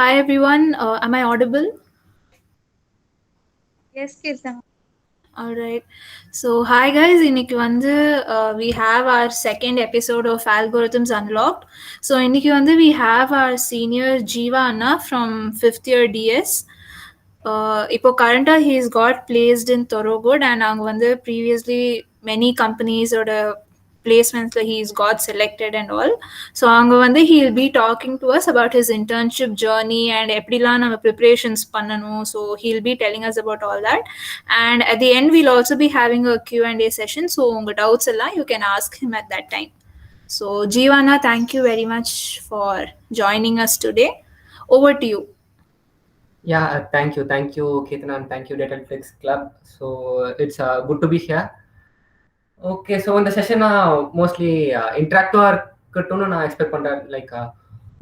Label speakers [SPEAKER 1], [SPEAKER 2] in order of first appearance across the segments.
[SPEAKER 1] Hi everyone, am I audible?
[SPEAKER 2] Yes, Kirtan.
[SPEAKER 1] All right. So, hi guys, இன்னைக்கு வந்து we have our second episode of Algorithms Unlocked. So, இன்னைக்கு வந்து we have our senior Jeeva Anna from 5th year DS. இப்போ கரண்டாக he's got placed in Thorogood and அவங்க வந்து previously many கம்பெனிஸோட பிளேஸ்மெண்ட்ஸில் he's got selected and all. So அவங்க வந்து he will be talking to us about his internship journey and எப்படிலாம் நம்ம ப்ரிப்ரேஷன்ஸ் பண்ணணும். So he'll be telling us about all that. And at the end we'll also be having a Q&A session. So உங்கள் doubts எல்லாம் you can ask him at that time. So Jeevana, thank you very much for joining us today. Over to you.
[SPEAKER 3] Yeah, thank you, Ketan, and thank you, Datalflix Club. So it's good to be here. Okay, so in the session, mostly interactive இருக்கட்டும்னு நான் expect பண்றேன். Like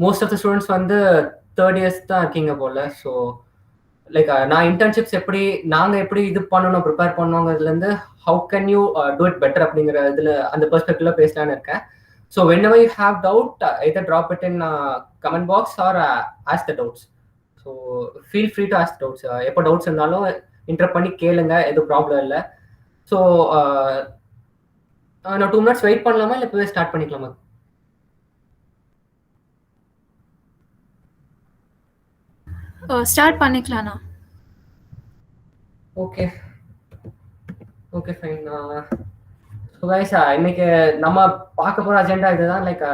[SPEAKER 3] most of the students வந்து third years தான் இருக்கீங்க போல. So like நான் internships நாங்கள் எப்படி இது பண்ணணும், ப்ரிப்பேர் பண்ணோங்கிறதுலேருந்து how can you do it better அப்படிங்கிற இதில் அந்த பெர்ஸ்பெக்டிவ்ல பேசலான்னு இருக்கேன். So whenever you have doubt either drop it in comment box or ask the doubts. So feel free to ask doubts. எப்போ டவுட்ஸ் இருந்தாலும் இன்டர் பண்ணி கேளுங்க, எதுவும் ப்ராப்ளம் இல்லை. ஸோ நான் 2 minutes வெயிட் பண்ணலாமா இல்லை இப்போவே ஸ்டார்ட் பண்ணிக்கலாமா?
[SPEAKER 1] ஸ்டார்ட் பண்ணிக்கலாம்ண்ணா.
[SPEAKER 3] Okay okay fine. So guys, இன்னைக்கு நம்ம பார்க்க போகிற அஜெண்டா இதுதான். லைக்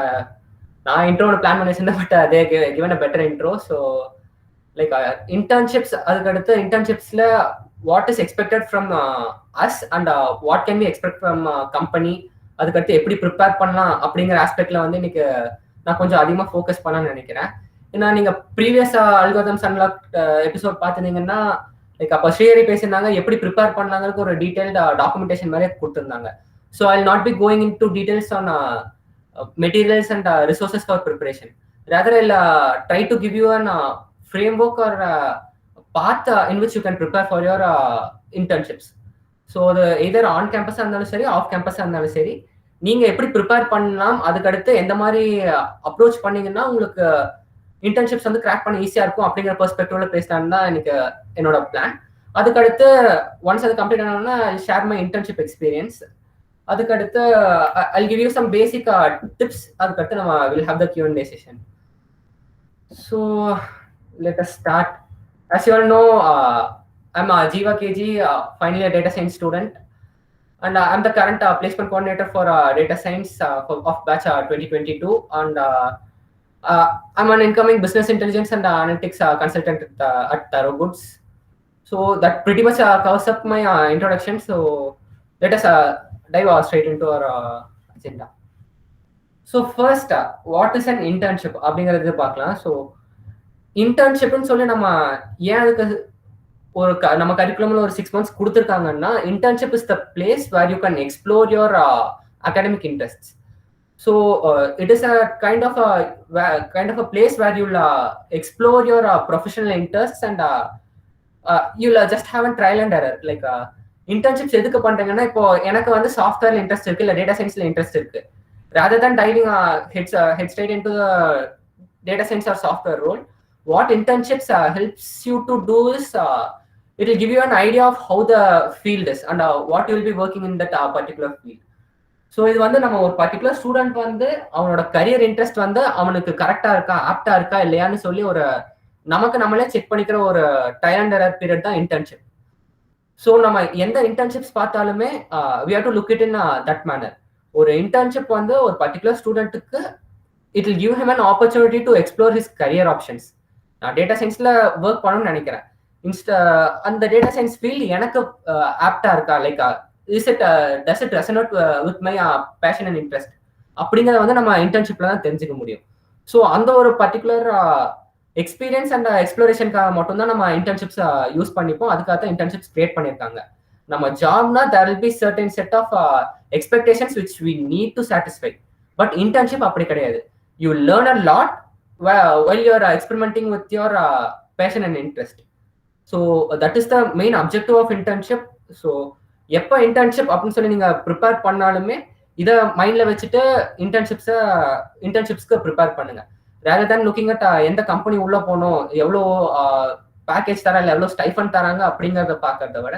[SPEAKER 3] நான் இன்ட்ரோட பிளான் பண்ணி வச்சிருந்தேன், பட் அதே given a better intro. So like internships, அதுக்கடுத்து இன்டர்ன்ஷிப்ஸில் what is expected from us and what can be expect from company, அதுக்கடுத்து எப்படி ப்ரிப்பேர் பண்ணலாம் அப்படிங்கிற ஆஸ்பெக்ட்ல வந்து இன்னைக்கு நான் கொஞ்சம் அதிகமாக ஃபோக்கஸ் பண்ணலாம்னு நினைக்கிறேன். ஏன்னா நீங்கள் ப்ரீவியஸ் அல்காரிதம்ஸ் அன்லாக் எபிசோட் பார்த்துருந்தீங்கன்னா லைக் அப்போ ஸ்ரீஹரி பேசியிருந்தாங்க எப்படி ப்ரிப்பேர் பண்ணலாங்கிறது ஒரு டீடைல்டு டாக்குமெண்டேஷன் மாதிரியே கொடுத்துருந்தாங்க. So I will not be going in to details on materials and resources for preparation. Rather I try to give you an framework or path in which you can prepare for your internships. So either on campus இருந்தாலும் சரி, off campus இருந்தாலும் சரி, நீங்க எப்படி prepare பண்ணலாம், அதுக்கடுத்து எந்த மாதிரி அப்ரோச் பண்ணீங்கன்னா உங்களுக்கு இன்டர்ன்ஷிப்ஸ் வந்து கிராக் பண்ண ஈஸியா இருக்கும் அப்படிங்கிற பெர்ஸ்பெக்டிவ்ல பேசலான்னு தான் எனக்கு என்னோட பிளான். அதுக்கடுத்து ஒன்ஸ் அது கம்ப்ளீட் ஆனோம்னா ஷேர் மை இன்டர்ன்ஷிப் எக்ஸ்பீரியன்ஸ். அதுக்கடுத்து I'll give you some basic tips. அதுக்கடுத்து நம்ம will have the Q&A session. So let us start. As you all know, I'm Jeeva KG, final year data science student, and I'm the current placement coordinator for data science of batch 2022, and I'm an incoming business intelligence and analytics consultant at Tarogoods. So that pretty much covers up my introduction. So let us dive straight into our agenda. So first, what is an internship அப்படிங்கிறது பார்க்கலாம். So இன்டர்ன்ஷிப்னு சொல்லி நம்ம ஏன் அதுக்கு ஒரு நம்ம கரிக்குலம்ல ஒரு 6 months கொடுத்துருக்காங்கன்னா, internship is the place where you can explore your academic interests. So it is a kind of a place where you explore your professional interests and you just have an trial and error. Like internships எதுக்கு பண்றீங்கன்னா, இப்போ எனக்கு வந்து சாஃப்ட்வேர்ல interest இருக்கு, இல்லை data சயின்ஸ்ல interest இருக்கு. rather than diving head straight into the data science or software role, what internships helps you to do is it will give you an idea of how the field is and what you will be working in that particular field. So இது வந்து நம்ம ஒரு particular student வந்து அவனோட career interest வந்து அவனுக்கு கரெக்டா இருக்கா, ஆப்டா இருக்கா இல்லையான்னு சொல்லி ஒரு நமக்கு நம்மளே செக் பண்ணிக்கிற ஒரு ட்ரையல் அண்ட் எரர் பீரியட் தான் இன்டர்ன்ஷிப். ஸோ நம்ம எந்த இன்டர்ன்ஷிப்ஸ் பார்த்தாலுமே we have to look it in that manner. ஒரு இன்டர்ன்ஷிப் வந்து ஒரு பர்டிகுலர் ஸ்டூடெண்ட்டுக்கு it will give him an opportunity to explore his career options. நான் டேட்டா சயின்ஸ்ல ஒர்க் பண்ணணும்னு நினைக்கிறேன். அந்த டேட்டா சயின்ஸ் ஃபீல்டு எனக்கு ஆப்டா இருக்கா, like does it resonate with my passion and interest அப்படிங்கிறத வந்து நம்ம இன்டர்ன்ஷிப்ல தான் தெரிஞ்சுக்க முடியும். ஸோ அந்த ஒரு பர்டிகுலர் எக்ஸ்பீரியன்ஸ் அண்ட் எக்ஸ்ப்ளோரேஷனுக்காக மட்டும்தான் நம்ம இன்டர்ன்ஷிப்ஸ் யூஸ் பண்ணிப்போம். அதுக்காக தான் இன்டர்ன்ஷிப்ஸ் கிரியேட் பண்ணியிருக்காங்க. நம்ம ஜாப்னா there will be certain set of expectations which we need to satisfy. But internship அப்படி கிடையாது. You learn a lot while you are experimenting with your passion and interest. So that is the main objective of internship. So எப்போ internship அப்படின்னு சொல்லி நீங்க prepare பண்ணாலுமே இதை மைண்ட்ல வச்சுட்டு இன்டர்ன்ஷிப்ஸ்க்கு ப்ரிப்பேர் பண்ணுங்க. ரேதர் தேன் லுக்கிங் அட் எந்த கம்பெனி உள்ள போகணும், எவ்வளோ பேக்கேஜ் தரா, இல்லை எவ்வளோ ஸ்டைஃபன் தராங்க அப்படிங்கிறத பார்க்கறத விட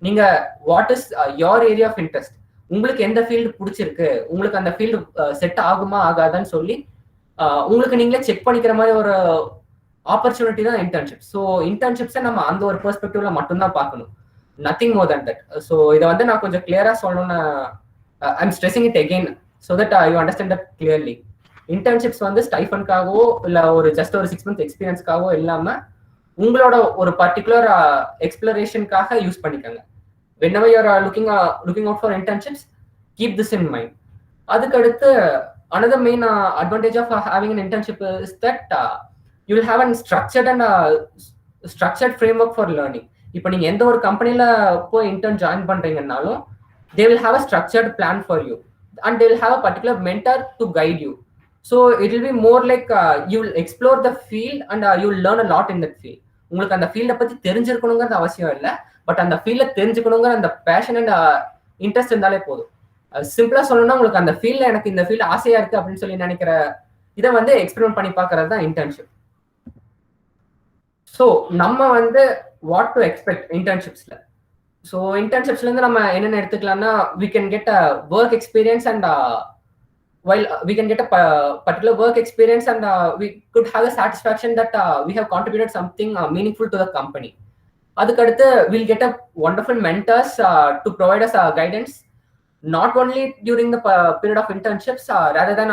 [SPEAKER 3] நீங்க what is your area of interest, உங்களுக்கு எந்த ஃபீல்டு பிடிச்சிருக்கு, உங்களுக்கு அந்த ஃபீல்டு செட் ஆகுமா ஆகாதான்னு சொல்லி உங்களுக்கு நீங்களே செக் பண்ணிக்கிற மாதிரி ஒரு ஆப்பர்ச்சுனிட்டி தான் இன்டர்ன்ஷிப். ஸோ இன்டர்ன்ஷிப்ஸை நம்ம அந்த ஒரு பெர்ஸ்பெக்டிவ்ல மட்டும்தான் பார்க்கணும், nothing more than that. So இதை வந்து நான் கொஞ்சம் கிளியரா சொல்லணும்னு I'm stressing it again so that you understand that clearly. Internships வந்து ஸ்டைஃபனுக்காகவோ இல்லை ஒரு ஜஸ்ட் ஒரு 6 month எக்ஸ்பீரியன்ஸ்க்காகவோ இல்லாமல் உங்களோட ஒரு பர்டிகுலர் எக்ஸ்ப்ளரேஷனுக்காக யூஸ் பண்ணிக்கோங்க. whenever you are looking out for internships, keep this in mind. அதுக்கடுத்து another main advantage of having an internship is that you will have a structured framework for learning. இப்போ நீங்க எந்த ஒரு கம்பெனில போய் இன்டர்ன் ஜாயின் பண்றீங்கன்னாலும் they will have a structured plan for you and they will have a particular mentor to guide you. So it will be more like you will explore the field and you will learn a lot in that field. உங்களுக்கு அந்த ஃபீல்டை பத்தி தெரிஞ்சிருக்கணுங்கிறது அவசியம் இல்லை, but அந்த ஃபீல்ட தெரிஞ்சுக்கணுங்கிற அந்த passion and interest இருந்தாலே போதும். சிம்பிளா சொல்லணும்னா உங்களுக்கு அந்த ஃபீல்ட்ல எனக்கு இந்த ஃபீல்டு ஆசையா இருக்கு அப்படின்னு சொல்லி நினைக்கிற இதை வந்து எக்ஸ்பெரிமெண்ட் பண்ணி பார்க்கறது தான் இன்டர்ன்ஷிப். ஸோ நம்ம வந்து வாட் டு எக்ஸ்பெக்ட் இன்டர்ன்ஷிப்ஸ்ல. ஸோ இன்டர்ன்ஷிப்ஸ்ல இருந்து நம்ம என்னென்ன எடுத்துக்கலாம்னா we can get a work experience and while we can get a particular work experience and we could have a satisfaction that we have contributed something meaningful to the company. அதுக்கடுத்து we'll get a wonderful mentors to provide us guidance not only during the period of internships, rather than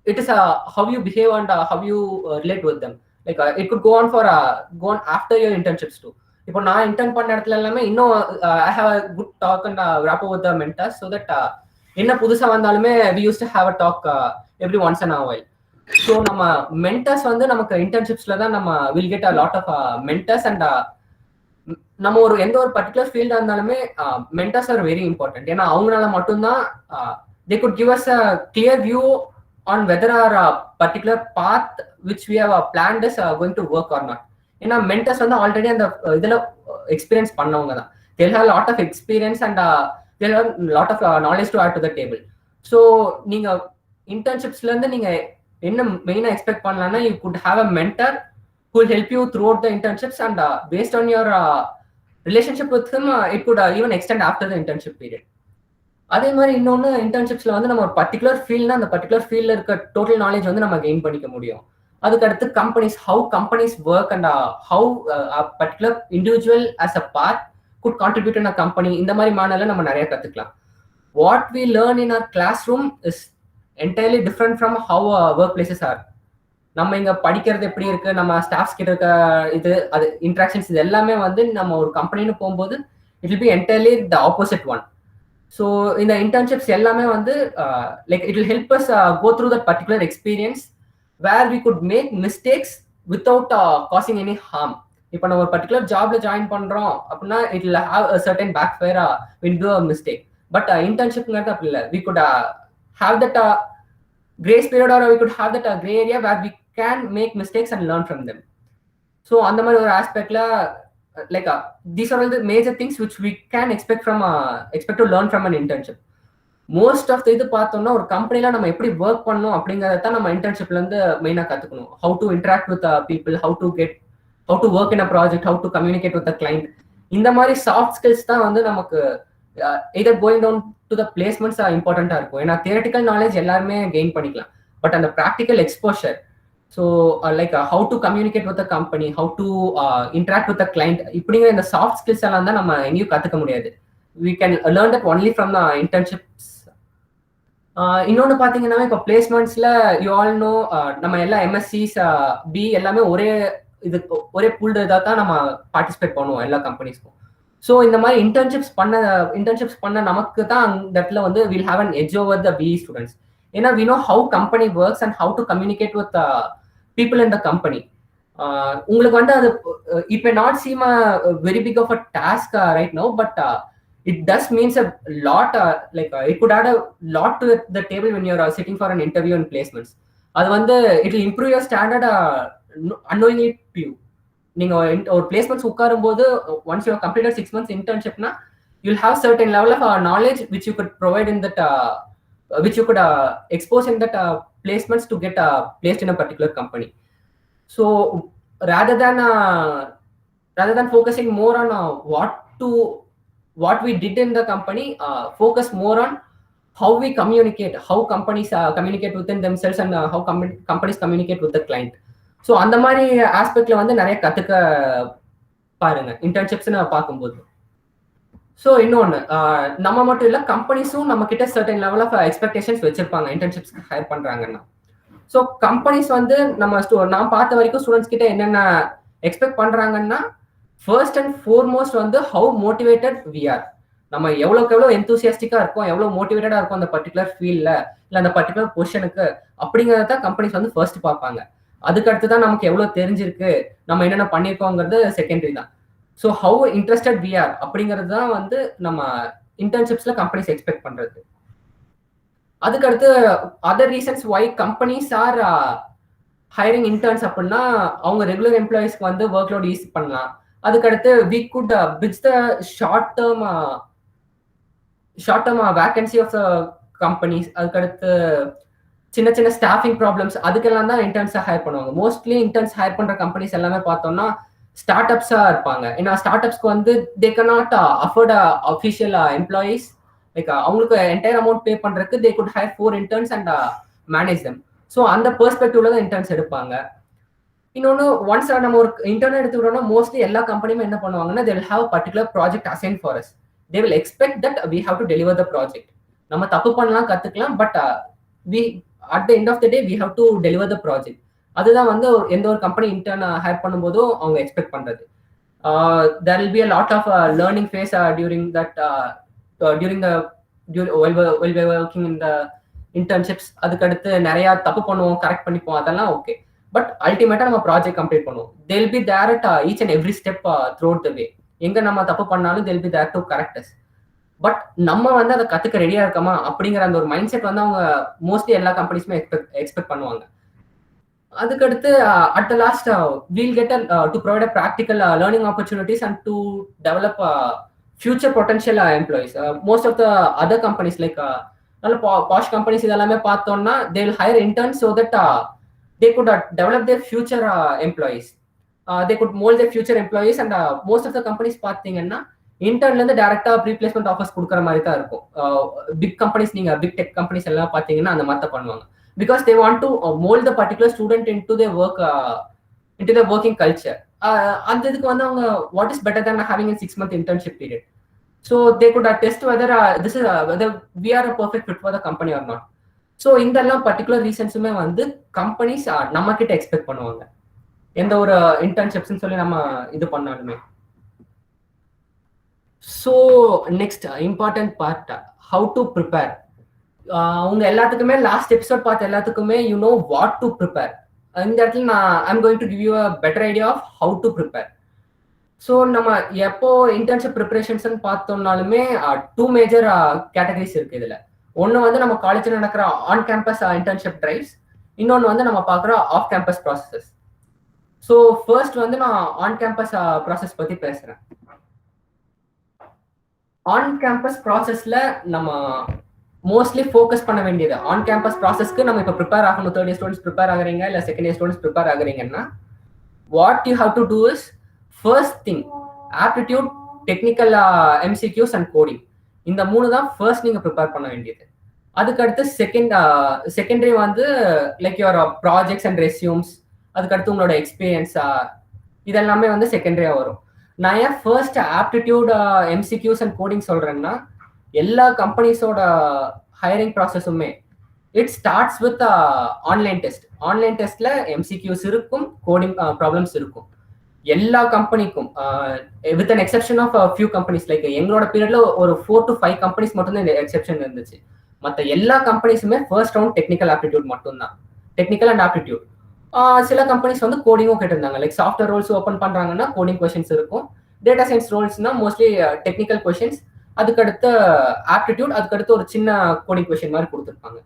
[SPEAKER 3] it is how you behave and how you relate with them. Like it could go on after your internships too. இப்போ நான் intern பண்ண இடத்துல எல்லாமே இன்னும் I have a good talk and wrap up with the mentors so that என்ன புதுசா வந்தாலுமே we used to have a talk every once in a while. So நம்ம மென்டர்ஸ் வந்து நமக்கு இன்டர்ன்ஷிப்ஸ்ல தான் நம்ம will get a lot of mentors and நம்ம ஒரு எந்த ஒரு பர்டிகுலர் ஃபீல்டா இருந்தாலுமே மென்டர்ஸ் ஆர் வெரி இம்பார்ட்டன்ட். ஏன்னா அவங்களால மட்டும்தான் they could give us a clear view on whether our particular path which we have planned is going to work or not. ஏன்னா mentors வந்து ஆல்ரெடி அந்த இதுல எக்ஸ்பீரியன்ஸ் பண்ணவங்க தான். they'll have a lot of experience and they'll have a lot of knowledge to add to the table. So நீங்க இன்டர்ன்ஷிப்ஸ்ல இருந்து நீங்க என்ன மெயினா எக்ஸ்பெக்ட் பண்ணலாம்னா you could have a mentor who will help you throughout the internships and based on your relationship with him it could even extend after the internship period. அதே மாதிரி இன்னொன்று இன்டர்ன்ஷிப்ஸ்ல வந்து நம்ம ஒரு பர்டிகுலர் ஃபீல்ட்னா அந்த பர்டிகுலர் ஃபீல்ட்ல இருக்க டோட்டல் நாலேஜ் வந்து நம்ம கெயின் பண்ணிக்க முடியும். அதுக்கடுத்து companies, how companies work and how particular individual as a part could contribute in a company, இந்த மாதிரி மாடல நம்ம நிறைய கத்துக்கலாம். What we learn in our classroom is entirely different from how workplaces are. நம்ம இங்க படிக்கிறது எப்படி இருக்கு, நம்ம ஸ்டாஃப்ஸ் கிட்ட இருக்க இது அது இன்ட்ராக்ஷன்ஸ் இது எல்லாமே வந்து நம்ம ஒரு கம்பெனின்னு போகும்போது it will be entirely the opposite one. So இந்த இன்டர்ன்ஷிப்ஸ் எல்லாமே வந்து like it will help us go through that particular experience where we could make mistakes without causing any harm. இப்போ நம்ம ஒரு பர்டிகுலர் ஜாப்ல ஜாயின் பண்றோம் அப்படின்னா it will have a certain backfire will do a mistake. But இன்டர்ன்ஷிப்ங்கிறது அப்படி இல்லை. We could have that grace period or we could have that gray area where we can make mistakes and learn from them. So on the other aspect la like these are all the major things which we can expect to learn from an internship. Most of the இது பார்த்தோம்னா ஒரு கம்பெனில நம்ம எப்படி work பண்ணணும் அப்படிங்கறத தான் நம்ம இன்டர்ன்ஷிப்ல இருந்து மெயினா கத்துக்கணும். how to interact with people, how to work in a project, how to communicate with the client. இந்த மாதிரி சாஃப்ட் ஸ்கில்ஸ் தான் வந்து நமக்கு either going down to the placements இம்பார்ட்டண்டா இருக்கும். ஏன்னா தியரிட்டிக்கல் நாலேஜ் எல்லாருமே கெயின் பண்ணிக்கலாம், பட் அந்த practical exposure, so like how to communicate with the company, how to interact with the client, இப்படிங்கிற இந்த சாஃப்ட் ஸ்கில்ஸ் எல்லாம் தான் நம்ம எங்கேயும் கற்றுக்க முடியாது. we can learn that only from the internships. இன்னொன்று பார்த்தீங்கன்னா இப்போ பிளேஸ்மெண்ட்ஸ்ல யூ ஆல் நோ நம்ம எல்லா எம்எஸ்சிஸ் பி எல்லாமே ஒரே புல்டு இதாக தான் நம்ம பார்ட்டிசிபேட் பண்ணுவோம் எல்லா கம்பெனிஸ்க்கும். ஸோ இந்த மாதிரி இன்டர்ன்ஷிப்ஸ் பண்ண நமக்கு தான் அந்த இடத்துல வந்து will have an edge over the BE students. ஏன்னா we know how company works and how to communicate with people in the company. உங்களுக்கு வந்து அது it may not seem a very big of a task right no, but it does means a lot like it could add a lot to the table when you're sitting for an interview and placements. அது வந்து it will improve your standard unknowingly to you. நீங்க ஒரு placements உட்காரும் போது once you have completed 6 months internship na you'll have certain level of knowledge which you could provide in that which you could expose in that placements to get placed in a particular company. So rather than focusing more on what we did in the company, focus more on how we communicate, how companies communicate within themselves, and how companies communicate with the client. So அந்த மாதிரி ஆஸ்பெக்ட்ல வந்து நிறைய கத்துக்க பாருங்க internships பார்க்கும்போது. So இன்னொன்று, நம்ம மட்டும் இல்லை, கம்பெனிஸும் நம்ம கிட்ட சர்டன் லெவல் ஆஃப் எக்ஸ்பெக்டேஷன்ஸ் வச்சிருப்பாங்க இன்டர்ன்ஷிப்ஸ்க்கு ஹையர் பண்றாங்கன்னா. ஸோ கம்பெனிஸ் வந்து நான் பார்த்த வரைக்கும் ஸ்டூடெண்ட்ஸ் கிட்ட என்னென்ன எக்ஸ்பெக்ட் பண்றாங்கன்னா, ஃபர்ஸ்ட் அண்ட் ஃபோர்மோஸ்ட் வந்து ஹவு மோட்டிவேட்டட் வி ஆர். நம்ம எவ்வளோக்கு எவ்வளோ எந்தூசியாஸ்டிக்கா இருக்கும், எவ்வளோ மோட்டிவேட்டடா இருக்கும் அந்த பர்டிகுலர் ஃபீல்ட்ல இல்லை அந்த பர்டிகுலர் பொசிஷனுக்கு, அப்படிங்கிறத கம்பெனிஸ் வந்து ஃபர்ஸ்ட் பார்ப்பாங்க. அதுக்கு அடுத்து தான் நமக்கு எவ்வளவு தெரிஞ்சிருக்கு, நம்ம என்னென்ன பண்ணிருக்கோங்கிறது செகண்டரி தான். So how interested we are அப்படிங்கிறது தான் வந்து நம்ம இன்டர்ன்ஷிப்ஸ்ல கம்பெனிஸ் எக்ஸ்பெக்ட் பண்றது. அதுக்கடுத்து other reasons why companies are hiring interns அப்படின்னா, அவங்க ரெகுலர் எம்ப்ளாயிஸ்க்கு வந்து ஒர்க் லோட் ஈஸி பண்ணலாம். அதுக்கடுத்து we could bridge the short term vacancy of the companies. அதுக்கடுத்து சின்ன சின்ன ஸ்டாஃபிங் ப்ராப்ளம்ஸ், அதுக்கெல்லாம் தான் இன்டர்ன்ஸ் ஹையர் பண்ணுவாங்க. மோஸ்ட்லி இன்டர்ன்ஸ் ஹையர் பண்ற கம்பெனிஸ் எல்லாமே பார்த்தோம்னா ஸ்டார்ட் அப்ஸா இருப்பாங்க. ஏன்னா ஸ்டார்ட் அப்ஸ்க்கு வந்து they can not afford official employees. Like அவங்களுக்கு என்டையர் அமௌண்ட் பே பண்றதுக்கு they could hire 4 interns and manage them. So அந்த பெர்ஸ்பெக்டிவ்ல தான் இன்டர்ன்ஸ் எடுப்பாங்க. இன்னொன்று, ஒன்ஸ் நம்ம ஒரு இன்டர்ன் எடுத்துக்கிட்டோம்னா மோஸ்ட்லி எல்லா கம்பெனியுமே என்ன பண்ணுவாங்கன்னா, they will have particular project assign for us. They will expect that we have to deliver the project. நம்ம தப்பு பண்ணலாம், கத்துக்கலாம், but we at the end of the day we have to deliver the project. அதுதான் வந்து எந்த ஒரு company intern higher பண்ணும்போதும் அவங்க எக்ஸ்பெக்ட் பண்றது. there will be a lot of learning phase during while we are working in the internships. அதுக்கு அடுத்து நிறைய தப்பு பண்ணுவோம், கரெக்ட் பண்ணிப்போம், அதெல்லாம் ஓகே. பட் அல்டிமேட்டா நம்ம ப்ராஜெக்ட் கம்ப்ளீட் பண்ணுவோம். they will be there at each and every step throughout the way. எங்க நம்ம தப்பு பண்ணாலும் they will be there to correct us. But நம்ம வந்து அதை கத்துக்க ரெடியா இருக்கமா அப்படிங்கிற அந்த ஒரு மைண்ட் செட் வந்து அவங்க மோஸ்ட்லி எல்லா கம்பெனிஸுமே எக்ஸ்பெக்ட் பண்ணுவாங்க. அதுக்கடுத்து at the last we'll get to provide practical learning opportunities and to develop future potential employees. Most of the other companies like நல்ல பாஷ் கம்பெனிஸ் இதெல்லாமே பார்த்தோம்னா they will hire interns so that they could develop their future employees. They could mould their future employees. And most of the companies பார்த்தீங்கன்னா இன்டர்ன்ல இருந்து டைரக்டா ப்ரீப்ளேஸ்மெண்ட் offers கொடுக்குற மாதிரி தான் இருக்கும். பிக் கம்பெனிஸ், நீங்க பிக் டெக் கம்பெனிஸ் எல்லாம் பாத்தீங்கன்னா அந்த மாதிரி பண்ணுவாங்க. Because they want to mould the particular student into their working culture. அந்த இதுக்கு வந்து அவங்க what is better than having 6 month internship period. So they could test whether whether we are a perfect fit for the company or not. So இதெல்லாம் particular ரீசன்ஸுமே வந்து companies நம்ம கிட்ட expect பண்ணுவாங்க எந்த ஒரு இன்டர்ன்ஷிப்ஸ்ன்னு சொல்லி நம்ம இது பண்ணாலுமே. So next important part, how to prepare. அவங்க எல்லாத்துக்குமே லாஸ்ட் எபிசோட் பார்த்த எல்லாத்துக்குமே you know what to prepare. இந்த இடத்துல நான் I'm going to give you a better idea of how to prepare. So நம்ம எப்போ இன்டர்ன்ஷிப் ப்ரிப்பரேஷன்ஸ் பார்த்தோம்னாலுமே 2 மேஜர் கேட்டகரிஸ் இருக்கு இதுல. ஒன்று வந்து நம்ம காலேஜில் நடக்கிற ஆன் கேம்பஸ் இன்டர்ன்ஷிப் டிரைவ்ஸ், இன்னொன்று வந்து நம்ம பார்க்குற off campus processes. So first வந்து நான் ஆன் கேம்பஸ் ப்ராசஸ் பத்தி பேசுறேன். ஆன் கேம்பஸ் ப்ராசஸ்ல நம்ம மோஸ்ட்லி ஃபோக்கஸ் பண்ண வேண்டியது, ஆன் கேம்பஸ் ப்ராசஸ்க்கு நம்ம இப்போ ப்ரிப்பேர் ஆகணும், தேர்ட் இயர் ஸ்டூடெண்ட்ஸ் ப்ரிப்பேர் ஆகுறீங்க இல்லை செகண்ட் இயர் ஸ்டூடெண்ட்ஸ் ப்ரிப்பேர் ஆகுறீங்கன்னா, what you have to do is first thing aptitude, technical MCQs and coding. இந்த 3 தான் ஃபர்ஸ்ட் நீங்க ப்ரிப்பேர் பண்ண வேண்டியது. அதுக்கடுத்து செகண்டரி வந்து like your projects and resumes, அதுக்கடுத்து உங்களோட எக்ஸ்பீரியன்ஸ், இதெல்லாமே வந்து செகண்டரியா வரும். நான் ஏன் first aptitude MCQs and coding சொல்றேன்னா, எல்லா கம்பெனிஸோட ஹையரிங் ப்ராசஸுமே it starts with online test. Online டெஸ்ட்ல எம்சிக்யூஸ் இருக்கும், கோடிங் ப்ராப்ளம்ஸ் இருக்கும் எல்லா கம்பெனிக்கும், with an exception of few companies. Like எங்களோட பீரியட்ல ஒரு 4 to 5 கம்பெனிஸ் மட்டும் தான் இந்த எக்ஸெப்ஷன் இருந்துச்சு. மற்ற எல்லா கம்பெனிஸுமே ஃபர்ஸ்ட் ரவுண்ட் டெக்னிக்கல் ஆப்டிடியூட் மட்டும்தான், டெக்னிக்கல் அண்ட் ஆப்டிடியூட். சில கம்பெனிஸ் வந்து கோடிங்கும் கேட்டிருந்தாங்க. லைக் சாஃப்ட்வேர் ரோல்ஸ் ஓப்பன் பண்றாங்கன்னா கோடிங் கொஸ்டின்ஸ் இருக்கும். டேட்டா சயின்ஸ் ரோல்ஸ்னா மோஸ்ட்லி டெக்னிக்கல் கொஸ்டின்ஸ், அதுக்கடுத்து ஆப்டிடியூட், அதுக்கடுத்து ஒரு சின்ன கோடிங் கொஸ்டின் மாதிரி கொடுத்துருப்பாங்க.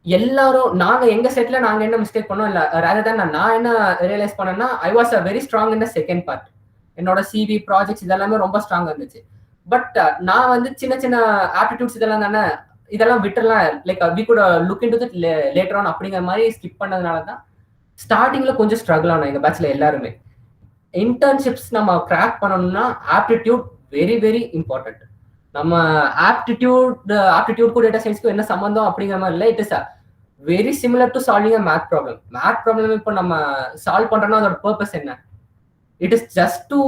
[SPEAKER 3] எல்லாரும் நாங்க எங்க செட்ல நாங்க என்ன மிஸ்டேக் பண்ணோம் இல்ல, ரேதர் தான் நான் என்ன ரியலைஸ் பண்ணேன்னா, ஐ was very strong in the second part. என்னோட சிவி ப்ராஜெக்ட்ஸ் இதெல்லாமே ரொம்ப ஸ்ட்ராங்கா இருந்துச்சு. பட் நான் வந்து சின்ன சின்ன ஆப்டிடியூட்ஸ் இதெல்லாம் தானே இதெல்லாம் விட்டுறலாம், like we could look into that later on அப்படிங்கிற மாதிரி ஸ்கிப் பண்ணதுனால தான் ஸ்டார்டிங்ல கொஞ்சம் ஸ்ட்ரகிள் ஆனோம் எங்க பேட்ச்ல எல்லாருமே. இன்டர்ன்ஷிப்ஸ் நம்ம கிராக் பண்ணணும்னா ஆப்டிடியூட் வெரி வெரி இம்பார்ட்டன்ட். நம்ம ஆப்டிடியூட்க்கும் டேட்டா சயின்ஸ்க்கும் என்ன சம்பந்தம் அப்படிங்கிற மாதிரி இல்லை. It is very similar to solving a math problem. Math problem இப்போ நம்ம சால்வ் பண்றோம்னா அதோட பர்பஸ் என்ன? It is just to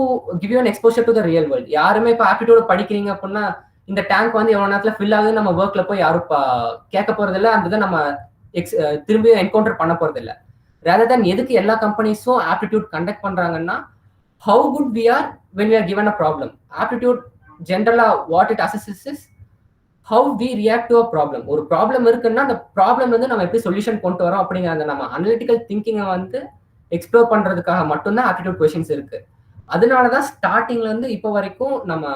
[SPEAKER 3] give you an exposure to the real world. யாருமே இப்போ ஆப்டிடியூட் படிக்கிறீங்க அப்படின்னா இந்த டேங்க் வந்து எவ்வளவு நேரத்தில் ஃபில் ஆகுது நம்ம ஒர்க்ல போய் யாரும் கேட்க போறது இல்லை, அந்த இதை நம்ம திரும்பி என்கவுண்டர் பண்ண போறது இல்லை. ரேதர் தேன் எதுக்கு எல்லா கம்பெனிஸும் ஆப்டிடியூட் கண்டக்ட் பண்றாங்கன்னா how good we are when we are given a problem. Aptitude generally what it assesses is how we react to a problem. ஒரு ப்ராப்ளம் இருக்குன்னா அந்த ப்ராப்ளம் வந்து நம்ம எப்படி சொல்யூஷன் கொண்டு வரோம் அப்படிங்கிற அந்த நம்ம அனலிட்டிக்கல் திங்கிங்கை வந்து எக்ஸ்ப்ளோர் பண்றதுக்காக மட்டும்தான் ஆப்டிடியூட் கொஸ்டின்ஸ் இருக்கு. அதனாலதான் ஸ்டார்டிங்ல இருந்து இப்போ வரைக்கும் நம்ம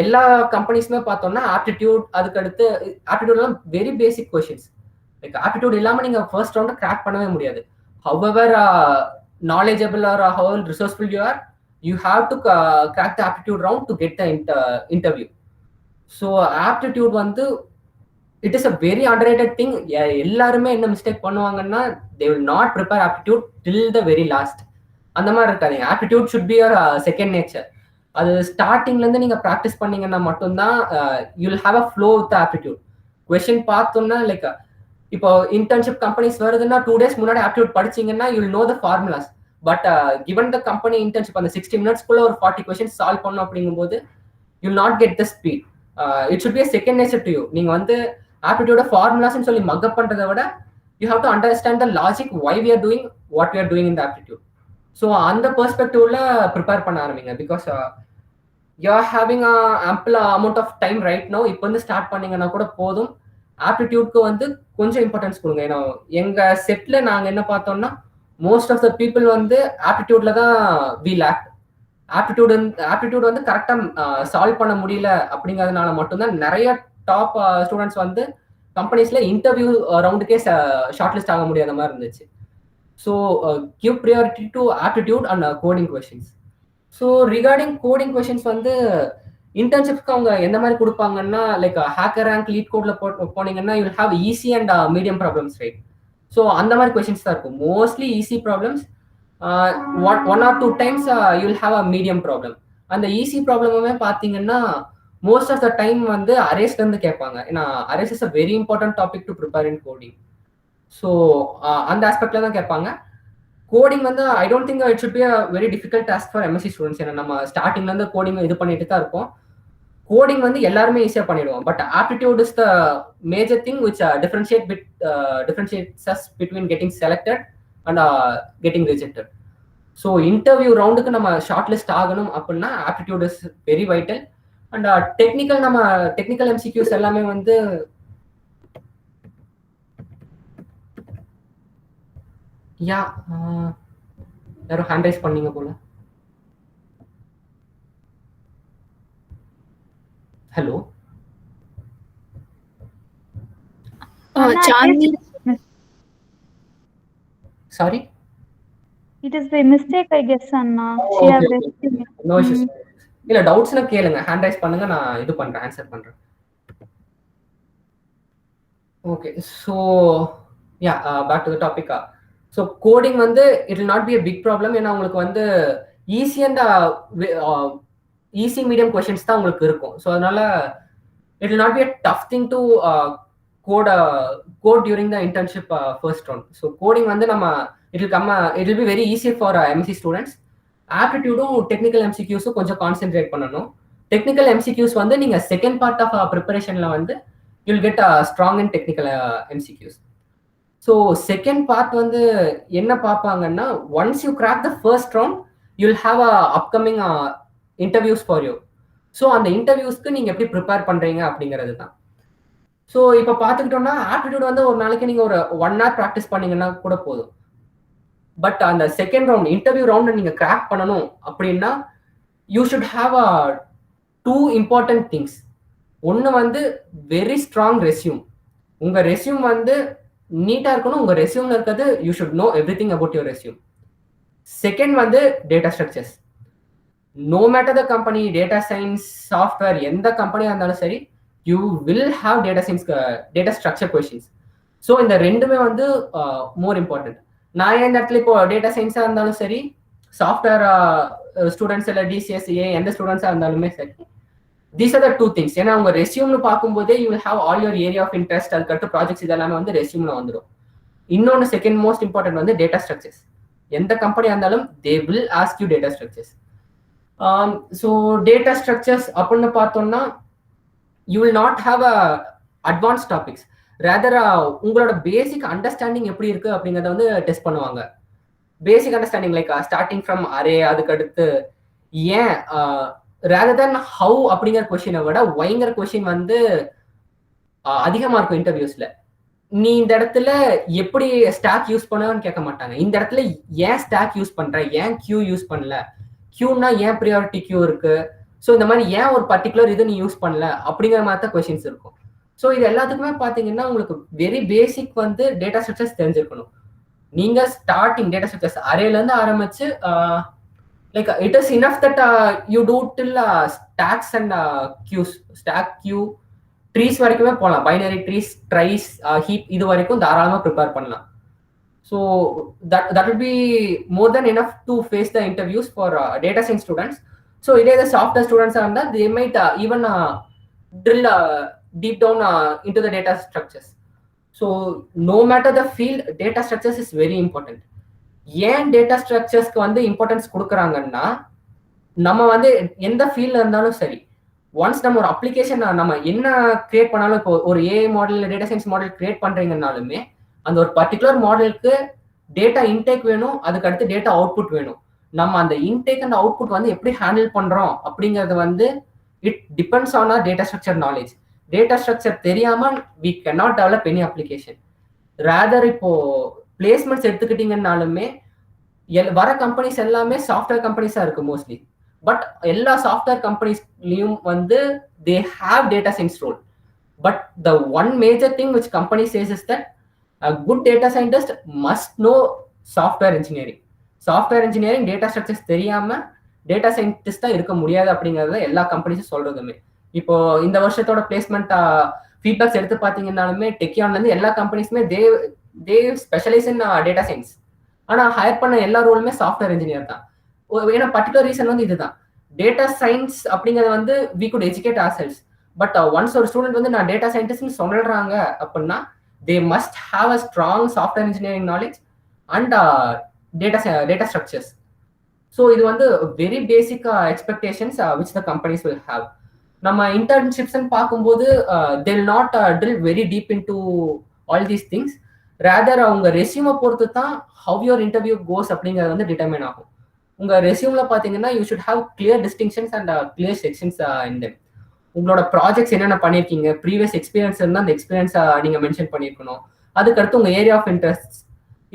[SPEAKER 3] எல்லா கம்பெனிஸுமே பார்த்தோம்னா ஆப்டிடியூட், அதுக்கு அடுத்து ஆப்டிடியூட்லாம் very basic questions. Like aptitude இல்லாம நீங்க ஃபர்ஸ்ட் ரவுண்ட் கிராக் பண்ணவே முடியாது. However knowledgeable or how resourceful you are, you have to crack the aptitude round to get the interview. So aptitude வந்து it is a very underrated thing. எல்லாருமே என்ன mistake பண்ணுவாங்கன்னா they will not prepare aptitude till the very last. அந்த மாதிரி இருக்காதீங்க. aptitude should be your second nature. அது ஸ்டார்டிங்ல இருந்து நீங்க ப்ராக்டிஸ் பண்ணீங்கன்னா மட்டும்தான் you will have a flow with the aptitude. Question பார்த்தோம்னா லைக் இப்போ இன்டர்ன்ஷிப் கம்பெனிஸ் வருதுன்னா 2 days முன்னாடி ஆப்டிடியூட் படிச்சீங்கன்னா you will know the formulas. But given the company internship அந்த 60 minutesக்குள்ள ஒரு 40 questions சால்வ் பண்ணணும் அப்படிங்கும்போது you will not get the speed. It should be second nature to you. நீங்க வந்து ஆப்டிடியூட ஃபார்முலாஸ்ன்னு சொல்லி மக்கப் பண்றதை விட you have to understand the logic why we are doing what we are doing in the aptitude. So அந்த பெர்ஸ்பெக்டிவ்ல prepare பண்ண ஆரம்பிங்க. Because you are having ample amount of time right no. இப்போ வந்து ஸ்டார்ட் பண்ணீங்கன்னா கூட போதும். ஆப்டிடியூட்க்கு வந்து கொஞ்சம் இம்பார்ட்டன்ஸ் கொடுங்க. ஏன்னா எங்க செட்ல நாங்க என்ன பார்த்தோம்னா மோஸ்ட் ஆஃப் த பீப்புள் வந்து ஆப்டிடியூட்ல தான் வி லேக். ஆப்டிடியூட் வந்து கரெக்டா சால்வ் பண்ண முடியல அப்படிங்கிறதுனால மட்டும்தான் நிறைய டாப் ஸ்டூடெண்ட்ஸ் வந்து கம்பெனிஸ்ல இன்டர்வியூ ரவுண்டுக்கே ஷார்ட் லிஸ்ட் ஆக முடியாத மாதிரி இருந்துச்சு. So give priority to aptitude and coding questions. So regarding coding questions வந்து இன்டர்ன்ஷிப்க்கு அவங்க எந்த மாதிரி கொடுப்பாங்கன்னா லைக் ஹேக்கர் ரேங்க் லீட் கோட்ல போனீங்கன்னா you will have easy and medium problems, right? So அந்த மாதிரி கொஸ்டின்ஸ் தான் இருக்கும். Mostly easy problems. 1 or 2 times you will have a medium problem. அந்த ஈஸி ப்ராப்ளமுமே பார்த்தீங்கன்னா மோஸ்ட் ஆஃப் த டைம் வந்து அரேஸ்ல இருந்து கேட்பாங்க. ஏன்னா arrays is a very important topic to prepare in coding. So அந்த ஆஸ்பெக்ட்ல தான் கேட்பாங்க. கோடிங் வந்து I don't think it should be a very difficult task for MSc students. ஏன்னா நம்ம ஸ்டார்டிங்ல இருந்து கோடிங் இது பண்ணிட்டு தான் இருப்போம். கோடிங் வந்து எல்லாருமே ஈஸியா பண்ணிடுவோம். But aptitude is the major thing which differentiates us between getting selected and getting rejected. So interview ரவுண்டுக்கு நம்ம ஷார்ட் லிஸ்ட் ஆகணும் அப்படின்னா aptitude is very vital. And technical MCQs எல்லாமே வந்து யாரும் ஹேண்ட் ரைஸ் பண்ணீங்க போல. Hello
[SPEAKER 1] Chandni.
[SPEAKER 3] Sorry?
[SPEAKER 2] It is by mistake, I guess, Anna. She has raised it.
[SPEAKER 3] No issues. இல்ல டவுட்ஸ்னா கேளுங்க, ஹேண்ட் ரைஸ் பண்ணுங்க, நான் இது பண்றேன், ஆன்சர் பண்றேன். Okay, so yeah back to the topic. So coding வந்து it will not be a big problem. ஏன்னா உங்களுக்கு வந்து easy and easy medium questions தான் உங்களுக்கு இருக்கும். ஸோ அதனால it will not be a tough thing to code during the internship first round. So coding வந்து நம்ம it will be very easy for MSc students. ஆப்டிடியூடும் டெக்னிக்கல் எம்சிக்யூஸும் கொஞ்சம் கான்சென்ட்ரேட் பண்ணணும். டெக்னிக்கல் எம்சிக்யூஸ் வந்து நீங்க செகண்ட் பார்ட் ஆஃப் ப்ரிப்பரேஷன்ல வந்து you will get strong in technical MCQs. So second part வந்து என்ன பார்ப்பாங்கன்னா once you crack the first round you will have upcoming interviews for you. So அந்த இன்டர்வியூஸ்க்கு நீங்க எப்படி ப்ரிப்பேர் பண்றீங்க அப்படிங்கிறது தான். ஸோ இப்போ பார்த்துக்கிட்டோம்னா ஆப்டிடியூட் வந்து ஒரு நாளைக்கு நீங்க ஒரு 1 hour ப்ராக்டிஸ் பண்ணீங்கன்னா கூட போதும். பட் அந்த செகண்ட் ரவுண்ட் இன்டர்வியூ ரவுண்ட் நீங்க கிராக் பண்ணணும் அப்படின்னா you should have 2 important things. ஒன்று வந்து வெரி ஸ்ட்ராங் ரெஸ்யூம். உங்க ரெஸ்யூம் வந்து நீட்டா இருக்கணும். உங்க ரெஸ்யூம்ல இருக்கிறது you should know everything about your resume. Second வந்து data structures. No matter the company, data science, software, எந்த கம்பெனியா இருந்தாலும் சரி, you will have data structure questions. So இந்த ரெண்டுமே வந்து மோர் இம்பார்ட்டன்ட். நான் இந்த இடத்துல இப்போ டேட்டா சயின்ஸாக இருந்தாலும் சரி, சாஃப்ட்வேர் ஸ்டூடெண்ட்ஸ் இல்லை டிசிஎஸ்ஏ எந்த ஸ்டூடெண்ட்ஸாக இருந்தாலுமே சரி, these are the two things. ஏன்னா உங்க ரெஸ்யூம்னு பார்க்கும்போதே you will have all your area of interest, அதுக்கடுத்து ப்ராஜெக்ட்ஸ் இதெல்லாமே வந்து ரெஸ்யூம்ல வந்துடும். இன்னொன்று செகண்ட் மோஸ்ட் இம்பார்ட்டன்ட் வந்து டேட்டா ஸ்ட்ரக்சர்ஸ். எந்த கம்பெனியாக இருந்தாலும் they will ask you data structures. So data structures அப்படின்னு பார்த்தோம்னா you will not have a advance topics, rather உங்களோட பேசிக் அண்டர்ஸ்டாண்டிங் எப்படி இருக்கு அப்படிங்கிறத வந்து டெஸ்ட் பண்ணுவாங்க. Basic understanding like starting from array, அதுக்கடுத்து ஏன் ரேதர் தென் ஹவு அப்படிங்கிற கொஸ்டினை விட ஒய்ங்கிற கொஸ்டின் வந்து அதிகமாக இருக்கும் இன்டர்வியூஸ்ல. நீ இந்த இடத்துல எப்படி ஸ்டாக் யூஸ் பண்ணுன்னு கேட்க மாட்டாங்க. இந்த இடத்துல ஏன் ஸ்டாக் யூஸ் பண்ற, ஏன் கியூ யூஸ் பண்ணல, கியூனா ஏன் ப்ரியாரிட்டி கியூ இருக்கு, ஸோ இந்த மாதிரி ஏன் ஒரு பர்டிகுலர் இது நீ யூஸ் பண்ணல அப்படிங்கிற மாதிரி தான் கொஸ்டின்ஸ் இருக்கும். ஸோ இது எல்லாத்துக்குமே பார்த்தீங்கன்னா உங்களுக்கு வெரி பேசிக் வந்து டேட்டா ஸ்ட்ரக்சர்ஸ் தெரிஞ்சிருக்கணும். நீங்க ஸ்டார்டிங் டேட்டா ஸ்ட்ரக்சர்ஸ் அரேலேருந்து ஆரம்பிச்சு like it is enough that you do till stacks and queues, stack queue trees வரைக்குமே போகலாம். பைனரி ட்ரீஸ், ட்ரைஸ், ஹீப் இது வரைக்கும் தாராளமாக ப்ரிப்பேர் பண்ணலாம். So that will be more than enough to face the interviews for data science students. So இதே software ஸ்டூடெண்ட்ஸாக இருந்தால் they might even drill deep down into the data structures. So no matter the field, data structures is very important. ஏன் data ஸ்ட்ரக்சர்ஸ்க்கு வந்து importance கொடுக்குறாங்கன்னா, நம்ம வந்து எந்த ஃபீல்ட்ல இருந்தாலும் சரி, ஒன்ஸ் நம்ம ஒரு அப்ளிகேஷன் நம்ம என்ன கிரியேட் பண்ணாலும், இப்போ ஒரு AI model, data science model create பண்றீங்கன்னாலுமே அந்த ஒரு பர்டிகுலர் மாடலுக்கு டேட்டா இன்டேக் வேணும், அதுக்கு அடுத்து டேட்டா அவுட்புட் வேணும். நம்ம அந்த இன்டேக் அண்ட் அவுட்புட் வந்து எப்படி ஹேண்டில் பண்றோம் அப்படிங்கிறது வந்து it depends on our data structure knowledge. Data structure தெரியாமல் we cannot develop any application. Rather இப்போ பிளேஸ்மெண்ட்ஸ் எடுத்துக்கிட்டீங்கன்னாலுமே வர கம்பெனிஸ் எல்லாமே சாஃப்ட்வேர் கம்பெனிஸா இருக்கு மோஸ்ட்லி. பட் எல்லா சாஃப்ட்வேர் கம்பெனிஸ்லயும் வந்து they have data science role. But the one major thing which company says is that a good data scientist must know software engineering. Software engineering data structures தெரியாம data சயின்டிஸ்டா இருக்க முடியாது அப்படிங்கறத எல்லா கம்பெனிஸும் சொல்றதுமே. இப்போ இந்த வருஷத்தோட பிளேஸ்மெண்ட் ஃபீட்பேக்ஸ் எடுத்து பார்த்தீங்கன்னாலுமே டெக்கியான்ல இருந்து எல்லா கம்பெனிஸுமே தே ஸ்பெஷலைஸ் இன் டேட்டா சயின்ஸ். ஆனா ஹையர் பண்ண எல்லா ரோலுமே சாஃப்ட்வேர் இன்ஜினியர் தான். ஏன்னா பர்டிகுலர் ரீசன் வந்து இதுதான், டேட்டா சயின்ஸ் அப்படிங்கறது வந்து we could educate ourselves. But once ஒரு ஸ்டூடெண்ட் வந்து நான் டேட்டா சயின்டிஸ்ட்னு சொல்றாங்க அப்படின்னா they must have a strong software engineering knowledge and data structures. So இது வந்து very basic expectations which the companies will have. நம்ம internships பார்க்கும்போது they will not drill very deep into all these things. Rather அவங்க ரெஸ்யூமை பொறுத்து தான் how your interview goes அப்படிங்கிறது வந்து determine ஆகும். உங்க ரெஸ்யூம்ல பாத்தீங்கன்னா you should have clear distinctions and clear sections in them. உங்களோட ப்ராஜெக்ட்ஸ் என்னென்ன பண்ணியிருக்கீங்க, ப்ரீவியஸ் எக்ஸ்பீரியன்ஸ் இருந்தால் அந்த எக்ஸ்பீரியன்ஸை நீங்கள் மென்ஷன் பண்ணியிருக்கணும். அதுக்கடுத்து உங்கள் ஏரியா ஆஃப் இன்ட்ரெஸ்ட்,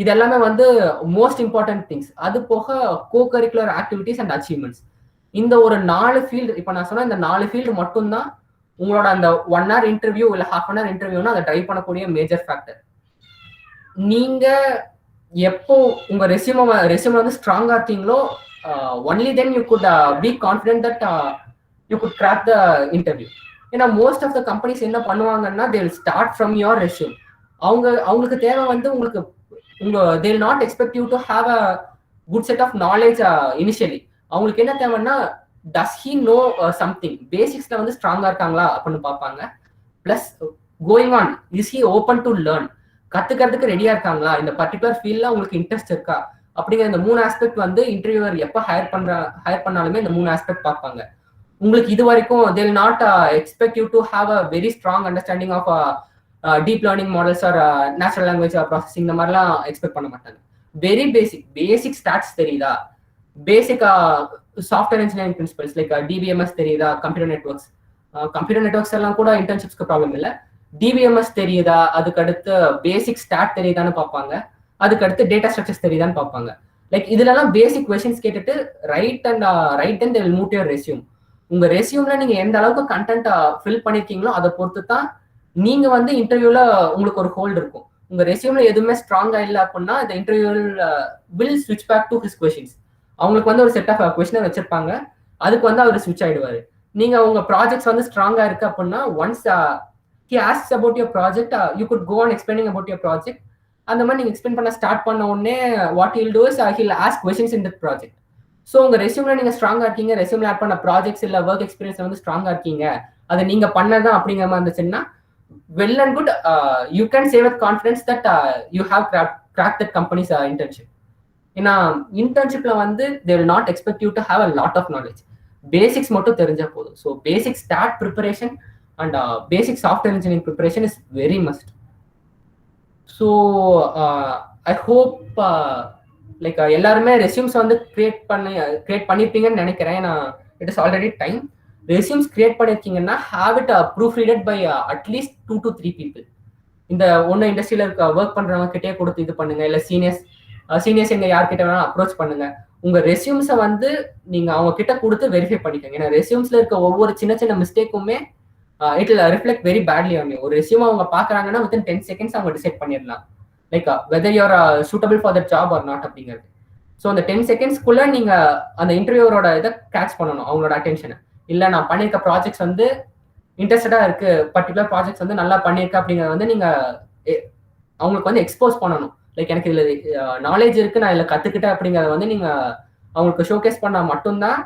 [SPEAKER 3] இது எல்லாமே வந்து மோஸ்ட் இம்பார்ட்டன்ட் திங்ஸ். அது போக கோ கரிக்குலர் ஆக்டிவிட்டிஸ் அண்ட் அச்சீவ்மெண்ட்ஸ். இந்த ஒரு 4 ஃபீல்டு, இப்போ நான் சொன்ன இந்த 4 ஃபீல்டு மட்டும்தான் உங்களோட அந்த 1 hour இன்டர்வியூ இல்லை ½ hour இன்டர்வியூனா அதை ட்ரைவ் பண்ணக்கூடிய மேஜர் ஃபேக்டர். நீங்கள் எப்போ உங்கள் ரெஸ்யூமை வந்து ஸ்ட்ராங்காக இருக்கீங்களோ only then you could be confident that you could crack the interview. ஏன்னா most of the companies என்ன பண்ணுவாங்கன்னா they will start from your resume. அவங்களுக்கு தேவை வந்து உங்களுக்கு they will not expect you to have a good set of knowledge initially. அவங்களுக்கு என்ன தேவைன்னா does he know something, பேசிக்ஸ்ல வந்து ஸ்ட்ராங்கா இருக்காங்களா அப்படின்னு பார்ப்பாங்க. Plus going on, is he open to learn, கத்துக்கிறதுக்கு ரெடியா இருக்காங்களா, இந்த பர்டிகுலர் ஃபீல்ட்ல உங்களுக்கு இன்ட்ரெஸ்ட் இருக்கா அப்படிங்கிற இந்த 3 ஆஸ்பெக்ட் வந்து இன்டர்வியூவர் எப்போ ஹையர் பண்ணாலுமே இந்த 3 ஆஸ்பெக்ட் பார்ப்பாங்க. உங்களுக்கு இது வரைக்கும் they will not expect you to have a very strong understanding of deep learning models or natural language processing, இந்த மாதிரிலாம் எக்ஸ்பெக்ட் பண்ண மாட்டாங்க. வெரி பேசிக் ஸ்டாட்ஸ் தெரியுதா, பேசிக் software engineering principles like DBMS தெரியுதா, கம்ப்யூட்டர் நெட்வொர்க்ஸ் எல்லாம் கூட இன்டர்ன்ஷிப்ஸ்க்கு ப்ராப்ளம் இல்லை. DBMS தெரியுதா, அதுக்கடுத்து பேசிக் ஸ்டாட் தெரியுதான்னு பார்ப்பாங்க, அதுக்கடுத்து டேட்டா ஸ்ட்ரக்சர்ஸ் தெரியுதான்னு பார்ப்பாங்க. லைக் இதுலலாம் பேசிக் கொஸ்டின்ஸ் கேட்டுட்டு right then they will move to your resume. உங்க ரெஸ்யூம்ல நீங்க எந்த அளவுக்கு கண்டென்ட் ஃபில் பண்ணிருக்கீங்களோ அதை பொறுத்து தான் நீங்க வந்து இன்டர்வியூல உங்களுக்கு ஒரு ஹோல்டு இருக்கும். உங்க ரெஸ்யூம்ல எதுவுமே ஸ்ட்ராங்கா இல்லை அப்படின்னா இந்த இன்டர்வியூ வில் ஸ்விட்ச் பேக் டு ஹிஸ் கொஸ்டின்ஸ். அவங்களுக்கு வந்து ஒரு செட் ஆஃப் கொஸ்டினை வச்சிருப்பாங்க, அதுக்கு வந்து அவர் ஸ்விட்ச் ஆயிடுவாரு. நீங்க உங்க ப்ராஜெக்ட்ஸ் வந்து ஸ்ட்ராங்கா இருக்கு அப்படின்னா once he asks about your project, you could go on explaining about your project. அந்த மாதிரி நீங்க எக்ஸ்பிளைன் பண்ண ஸ்டார்ட் பண்ண உடனே what he'll do is he'll ask questions in that project. So உங்க ரெஸ்யூம்ல நீங்க ஸ்ட்ராங்கா இருக்கீங்க, ரெஸ்யூம்ல ஆட் பண்ண ப்ராஜெக்ட்ஸ் இல்ல ஒர்க் எக்ஸ்பீரியன்ஸ் வந்து ஸ்ட்ராங்கா இருக்கீங்க, அதை நீங்க பண்ணதான் அப்படிங்கிற மாதிரி இருந்துச்சுன்னா well and good, you can say with confidence that you have crack that companies internship. ஏன்னா இன்டர்ன்ஷிப்ல வந்து they will not expect you to have a lot of knowledge. Basics மட்டும் தெரிஞ்சா போதும். So basic start preparation and basic software engineering preparation is very must. So I hope like எல்லாருமே resumes வந்து create பண்ணிருப்பீங்கன்னு நினைக்கிறேன். நான் it is already time. Resumes create பண்ணிருக்கீங்கன்னா have it proof readed by at least 2 to 3 people. இந்த ஒன்று இண்டஸ்ட்ரியில இருக்க ஒர்க் பண்றவங்க கிட்டே கொடுத்து இது பண்ணுங்க, இல்லை சீனியர்ஸ் எங்க யார்கிட்ட வேணாலும் அப்ரோச் பண்ணுங்க. உங்க ரெஸ்யூம்ஸை வந்து நீங்க அவங்க கிட்ட கொடுத்து வெரிஃபை பண்ணிக்கோங்க. ஏன்னா ரெஸ்யூம்ஸ்ல இருக்க ஒவ்வொரு சின்ன சின்ன மிஸ்டேக்குமே it will reflect very badly on you. ஒரு ரெஸ்யூம் அவங்க பாக்குறாங்கன்னா within 10 seconds அவங்க டிசைட் பண்ணிடலாம் like whether you are suitable for that job or not அப்படிங்கிறது. ஸோ அந்த 10 secondsக்குள்ள நீங்க அந்த இன்டர்வியூரோட இதை கேட்ச் பண்ணணும், அவங்களோட அட்டென்ஷனை. இல்லை நான் பண்ணியிருக்க ப்ராஜெக்ட்ஸ் வந்து இன்ட்ரெஸ்டடா இருக்கு, பர்டிகுலர் ப்ராஜெக்ட்ஸ் வந்து நல்லா பண்ணியிருக்கேன் அப்படிங்கிறத வந்து நீங்க அவங்களுக்கு வந்து எக்ஸ்போஸ் பண்ணணும். லைக் எனக்கு இதுல நாலேஜ் இருக்கு, நான் இதில் கத்துக்கிட்டேன் அப்படிங்கிறத வந்து நீங்க அவங்களுக்கு ஷோகேஸ் பண்ணா மட்டும்தான்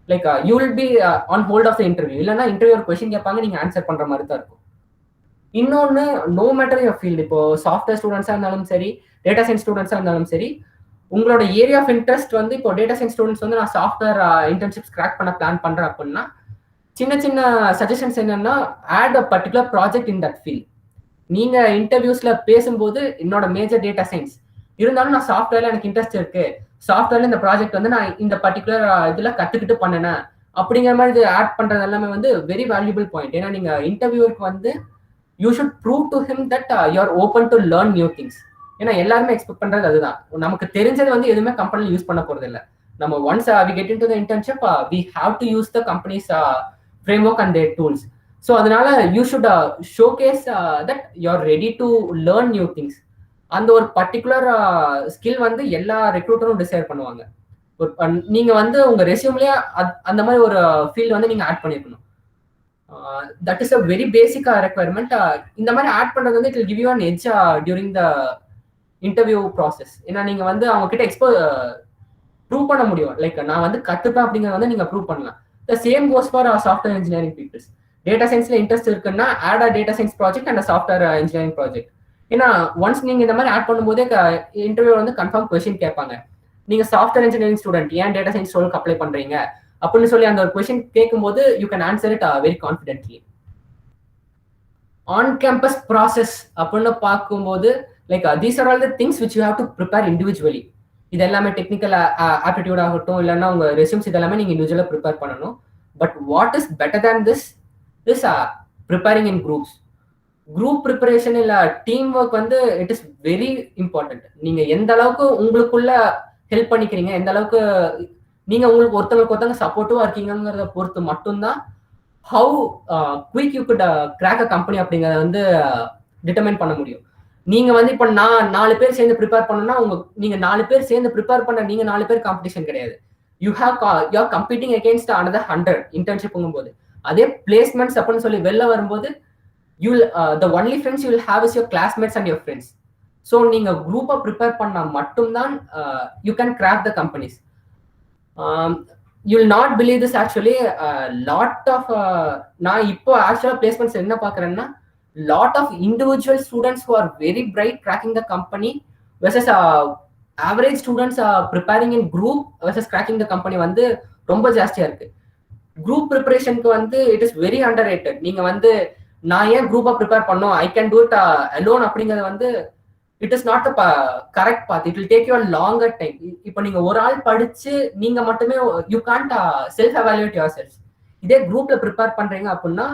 [SPEAKER 3] like you will be on hold of the interview. இல்லைன்னா இன்டர்வியூ ஒரு கொஸ்டின் கேட்பாங்க, நீங்க ஆன்சர் பண்ற மாதிரி தான் இருக்கும். இன்னொன்னு, நோ மேட்டர் யுவர் ஃபீல்டு, இப்போ சாஃப்ட்வேர் ஸ்டூடெண்ட்ஸா இருந்தாலும் சரி, டேட்டா சயின்ஸ் ஸ்டூடெண்ட்ஸா இருந்தாலும் சரி, உங்களோட ஏரியா ஆஃப் இன்ட்ரெஸ்ட் வந்து இப்போ டேட்டா சயின்ஸ் ஸ்டூடெண்ட்ஸ் வந்து நான் சாஃப்ட்வேர் இன்டர்ன்ஷிப்ஸ் கிராக் பண்ண பிளான் பண்றேன் அப்படின்னா சின்ன சின்ன சஜஷன்ஸ் என்னன்னா, add a particular project in that field. நீங்க இன்டர்வியூஸ்ல பேசும்போது என்னோட மேஜர் டேட்டா சயின்ஸ் இருந்தாலும் நான் சாஃப்ட்வேர்ல எனக்கு இன்ட்ரெஸ்ட் இருக்கு, சாஃப்ட்வேர்ல இந்த ப்ராஜெக்ட் வந்து நான் இந்த பர்டிகுலர் இதுல கத்துக்கிட்டு பண்ணேன் அப்படிங்கிற மாதிரி இது ஆட் பண்றது எல்லாமே வந்து வெரி வேல்யூபிள் பாயிண்ட். ஏன்னா நீங்க இன்டர்வியூருக்கு வந்து you should prove to him that you R open to learn new things. ஏன்னா எல்லாருமே எக்ஸ்பெக்ட் பண்றது அதுதான். நமக்கு தெரிஞ்சது வந்து எதுவுமே கம்பெனில யூஸ் பண்ண போறது இல்லை. நம்ம once we get into the internship we have to use the companies framework and their tools. So அதனால you should showcase that you are ready to learn new things. அந்த ஒரு பர்டிகுலர் ஸ்கில் வந்து எல்லா ரெக்ரூட்டரும் decide பண்ணுவாங்க. நீங்க வந்து உங்க ரெஸ்யூம்லயே அந்த மாதிரி ஒரு ஃபீல்ட் வந்து நீங்க ஆட் பண்ணிருக்கணும். That is a very basic requirement. இந்த மாதிரி ஆட் பண்றது வந்து it will give you an edge during the interview process. ஏன்னா நீங்க வந்து அவங்க கிட்ட ப்ரூவ் பண்ண முடியும், லைக் நான் வந்து கத்துப்பேன் அப்படிங்கறத வந்து நீங்க ப்ரூவ் பண்ணலாம். The same goes for software engineering peoples. Data சயின்ஸ்ல இன்ட்ரெஸ்ட் இருக்குன்னா add a data science project and software engineering project. ஏன்னா ஒன்ஸ் நீங்க இந்த மாதிரி ஆட் பண்ணும்போதே இன்டர்வியூ வந்து கன்ஃபார்ம் கொஸ்டின் கேட்பாங்க. நீங்க சாஃப்ட்வேர் இன்ஜினியரிங் ஸ்டூடெண்ட், ஏன் டேட்டா சயின்ஸ் ரோலுக்கு அப்ளை பண்றீங்க அப்படின்னு சொல்லி அந்த ஒரு கொஸ்டின் கேட்கும்போது you can answer it very confidently. On campus process அப்படின்னு பார்க்கும்போது like these are all the things which you have to prepare individually. இது எல்லாமே டெக்னிக்கல் ஆப்டிடியூட் ஆகட்டும், இல்லைன்னா உங்க ரெஸ்யூம்ஸ் இதெல்லாமே நீங்க இண்டிவிஜுவலா ப்ரிப்பேர் பண்ணணும். But what is better than this preparing in groups. Group preparation இல்ல டீம் ஒர்க் வந்து இட் இஸ் வெரி இம்பார்ட்டன்ட். நீங்க எந்த அளவுக்கு உங்களுக்குள்ள ஹெல்ப் பண்ணிக்கிறீங்க, எந்த அளவுக்கு நீங்க உங்களுக்கு ஒருத்தவங்க சப்போர்ட்டிவா இருக்கீங்கிறத பொறுத்து மட்டும்தான் how quick you good crack a company அப்படிங்கறத வந்து டிட்டர்மைன் பண்ண முடியும். நீங்க வந்து இப்ப நான் 4 பேர் சேர்ந்து ப்ரிப்பேர் பண்ணணும்னா நீங்க 4 பேர் சேர்ந்து ப்ரிப்பேர் பண்ண நீங்க 4 பேர் காம்படிஷன் கிடையாது. You are competing against another 100 internship போது. அதே பிளேஸ்மெண்ட்ஸ் அப்படின்னு சொல்லி வெளில வரும்போது the only friends you will have is your classmates and your friends. So நீங்க குரூப்பா ப்ரிப்பேர் பண்ணா மட்டும்தான் you can crack the companies. You will not believe this actually. Lot of நான் இப்போ ஆக்சுவலா பிளேஸ்மெண்ட்ஸ் என்ன பாக்குறேன்னா lot of individual students who are very bright cracking the company versus average students preparing in group versus cracking the company வந்து ரொம்ப ஜாஸ்தியா இருக்கு. Group ப்ரிப்பரேஷனுக்கு வந்து it is very underrated. நீங்க வந்து நான் ஏன் குரூப்பா ப்ரிப்பேர் பண்ணோம், I can do it alone அப்படிங்கிறது வந்து it is not a correct path. It will take you a longer time. இப்போ நீங்க ஒரு ஆள் படிச்சு நீங்க மட்டுமே you can't self evaluate yourself. இதே குரூப்ல ப்ரிப்பேர் பண்றீங்க அப்படின்னா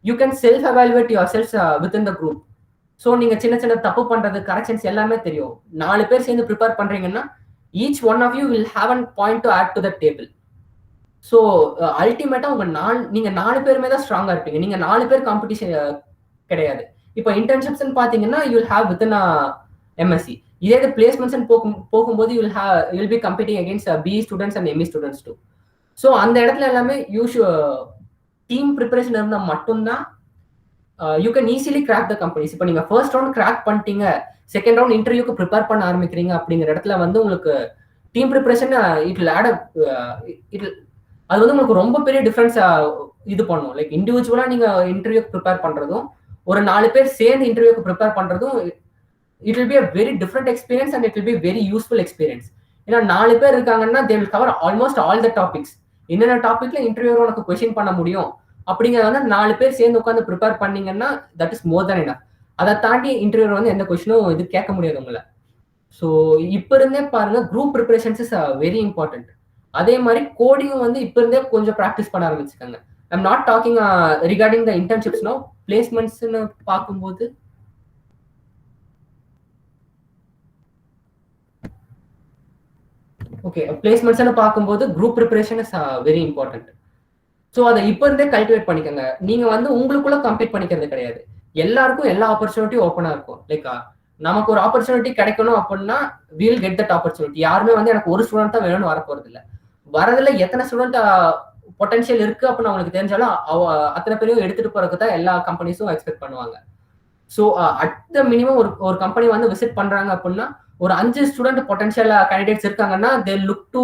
[SPEAKER 3] you can self evaluate yourself within the group. So நீங்க சின்ன சின்ன தப்பு பண்றது, கரெக்ஷன்ஸ் எல்லாமே தெரியும். 4 பேர் சேர்ந்து ப்ரிப்பேர் பண்றீங்கன்னா each one of you will have an point to add to the table. So அல்டிமேட்டா நீங்க 4 பேருமே தான் ஸ்ட்ராங்கா இருப்பீங்க. நீங்க 4 பேர் காம்படிஷன் கிடையாது. இப்போ இன்டர்ன்ஷிப்ஸ் பாத்தீங்கன்னா you will have within MSc. இதே பிளேஸ்மெண்ட்ஸ் போகும்போது you will be competing against BE students and ME students too. So அந்த இடத்துல எல்லாமே டீம் ப்ரிப்பரேஷன் இருந்தால் மட்டும்தான் you can easily crack the companies. இப்போ நீங்கள் ஃபர்ஸ்ட் ரவுண்ட் கிராக் பண்ணிட்டீங்க, செகண்ட் ரவுண்ட் இன்டர்வியூக்கு ப்ரிப்பேர் பண்ண ஆரம்பிக்கிறீங்க அப்படிங்கிற இடத்துல வந்து உங்களுக்கு team preparation it add it அது வந்து உங்களுக்கு ரொம்ப பெரிய டிஃப்ரென்ஸ் இது பண்ணும். லைக் இண்டிவிஜுவலாக நீங்கள் இன்டர்வியூக்கு ப்ரிப்பேர் பண்ணுறதும் ஒரு 4 பேர் சேர்ந்து இன்டர்வியூக்கு ப்ரிப்பேர் பண்ணுறதும் it will be a very different experience and it will be very useful experience. ஏன்னா 4 பேர் இருக்காங்கன்னா they will cover almost all the topics. என்னென்ன டாபிக்ல இன்டர்வியூ உனக்கு கொஸ்டின் பண்ண முடியும் அப்படிங்கிறத வந்து 4 பேர் சேர்ந்து உட்காந்து ப்ரிப்பேர் பண்ணீங்கன்னா that is more then enough. அதை தாண்டி இன்டர்வியூ வந்து எந்த கொஸ்டினும் இது கேட்க முடியாது உங்களை. ஸோ இப்போ இருந்தே பாருங்க, group preparations is very important. அதே மாதிரி கோடிங்கும் வந்து இப்போ இருந்தே கொஞ்சம் ப்ராக்டிஸ் பண்ண ஆரம்பிச்சுக்காங்க. I'm not talking regarding the internships. No பிளேஸ்மெண்ட்ஸ்ன்னு பார்க்கும்போது ஓகே, பிளேஸ்மெண்ட்ஸ்னு பார்க்கும்போது group preparation is very important. So அதை இப்போ இருந்தே கல்டிவேட் பண்ணிக்கோங்க. நீங்கள் வந்து உங்களுக்குள்ள கம்ப்ளீட் பண்ணிக்கிறது கிடையாது, எல்லாருக்கும் எல்லா ஆப்பர்ச்சுனிட்டியும் ஓப்பனாக இருக்கும். லைக் நமக்கு ஒரு ஆப்பர்ச்சுனிட்டி கிடைக்கணும் அப்படின்னா வீல் கெட் தட் ஆப்பர்ச்சுனிட்டி. யாருமே வந்து எனக்கு ஒரு ஸ்டூடெண்ட் தான் வேணும்னு வரப்போறது இல்லை. வரதுல எத்தனை ஸ்டூடெண்ட் பொட்டன்ஷியல் இருக்கு அப்படின்னு அவங்களுக்கு தெரிஞ்சாலும் அத்தனை பேரையும் எடுத்துட்டு போறதுக்கு தான் எல்லா கம்பெனிஸும் எக்ஸ்பெக்ட் பண்ணுவாங்க. ஸோ அட் த மினிமம் ஒரு கம்பெனி வந்து விசிட் பண்றாங்க அப்படின்னா ஒரு 5 ஸ்டூடெண்ட் பொட்டன்ஷியல் கேண்டிடேட்ஸ் இருக்காங்கன்னா they look to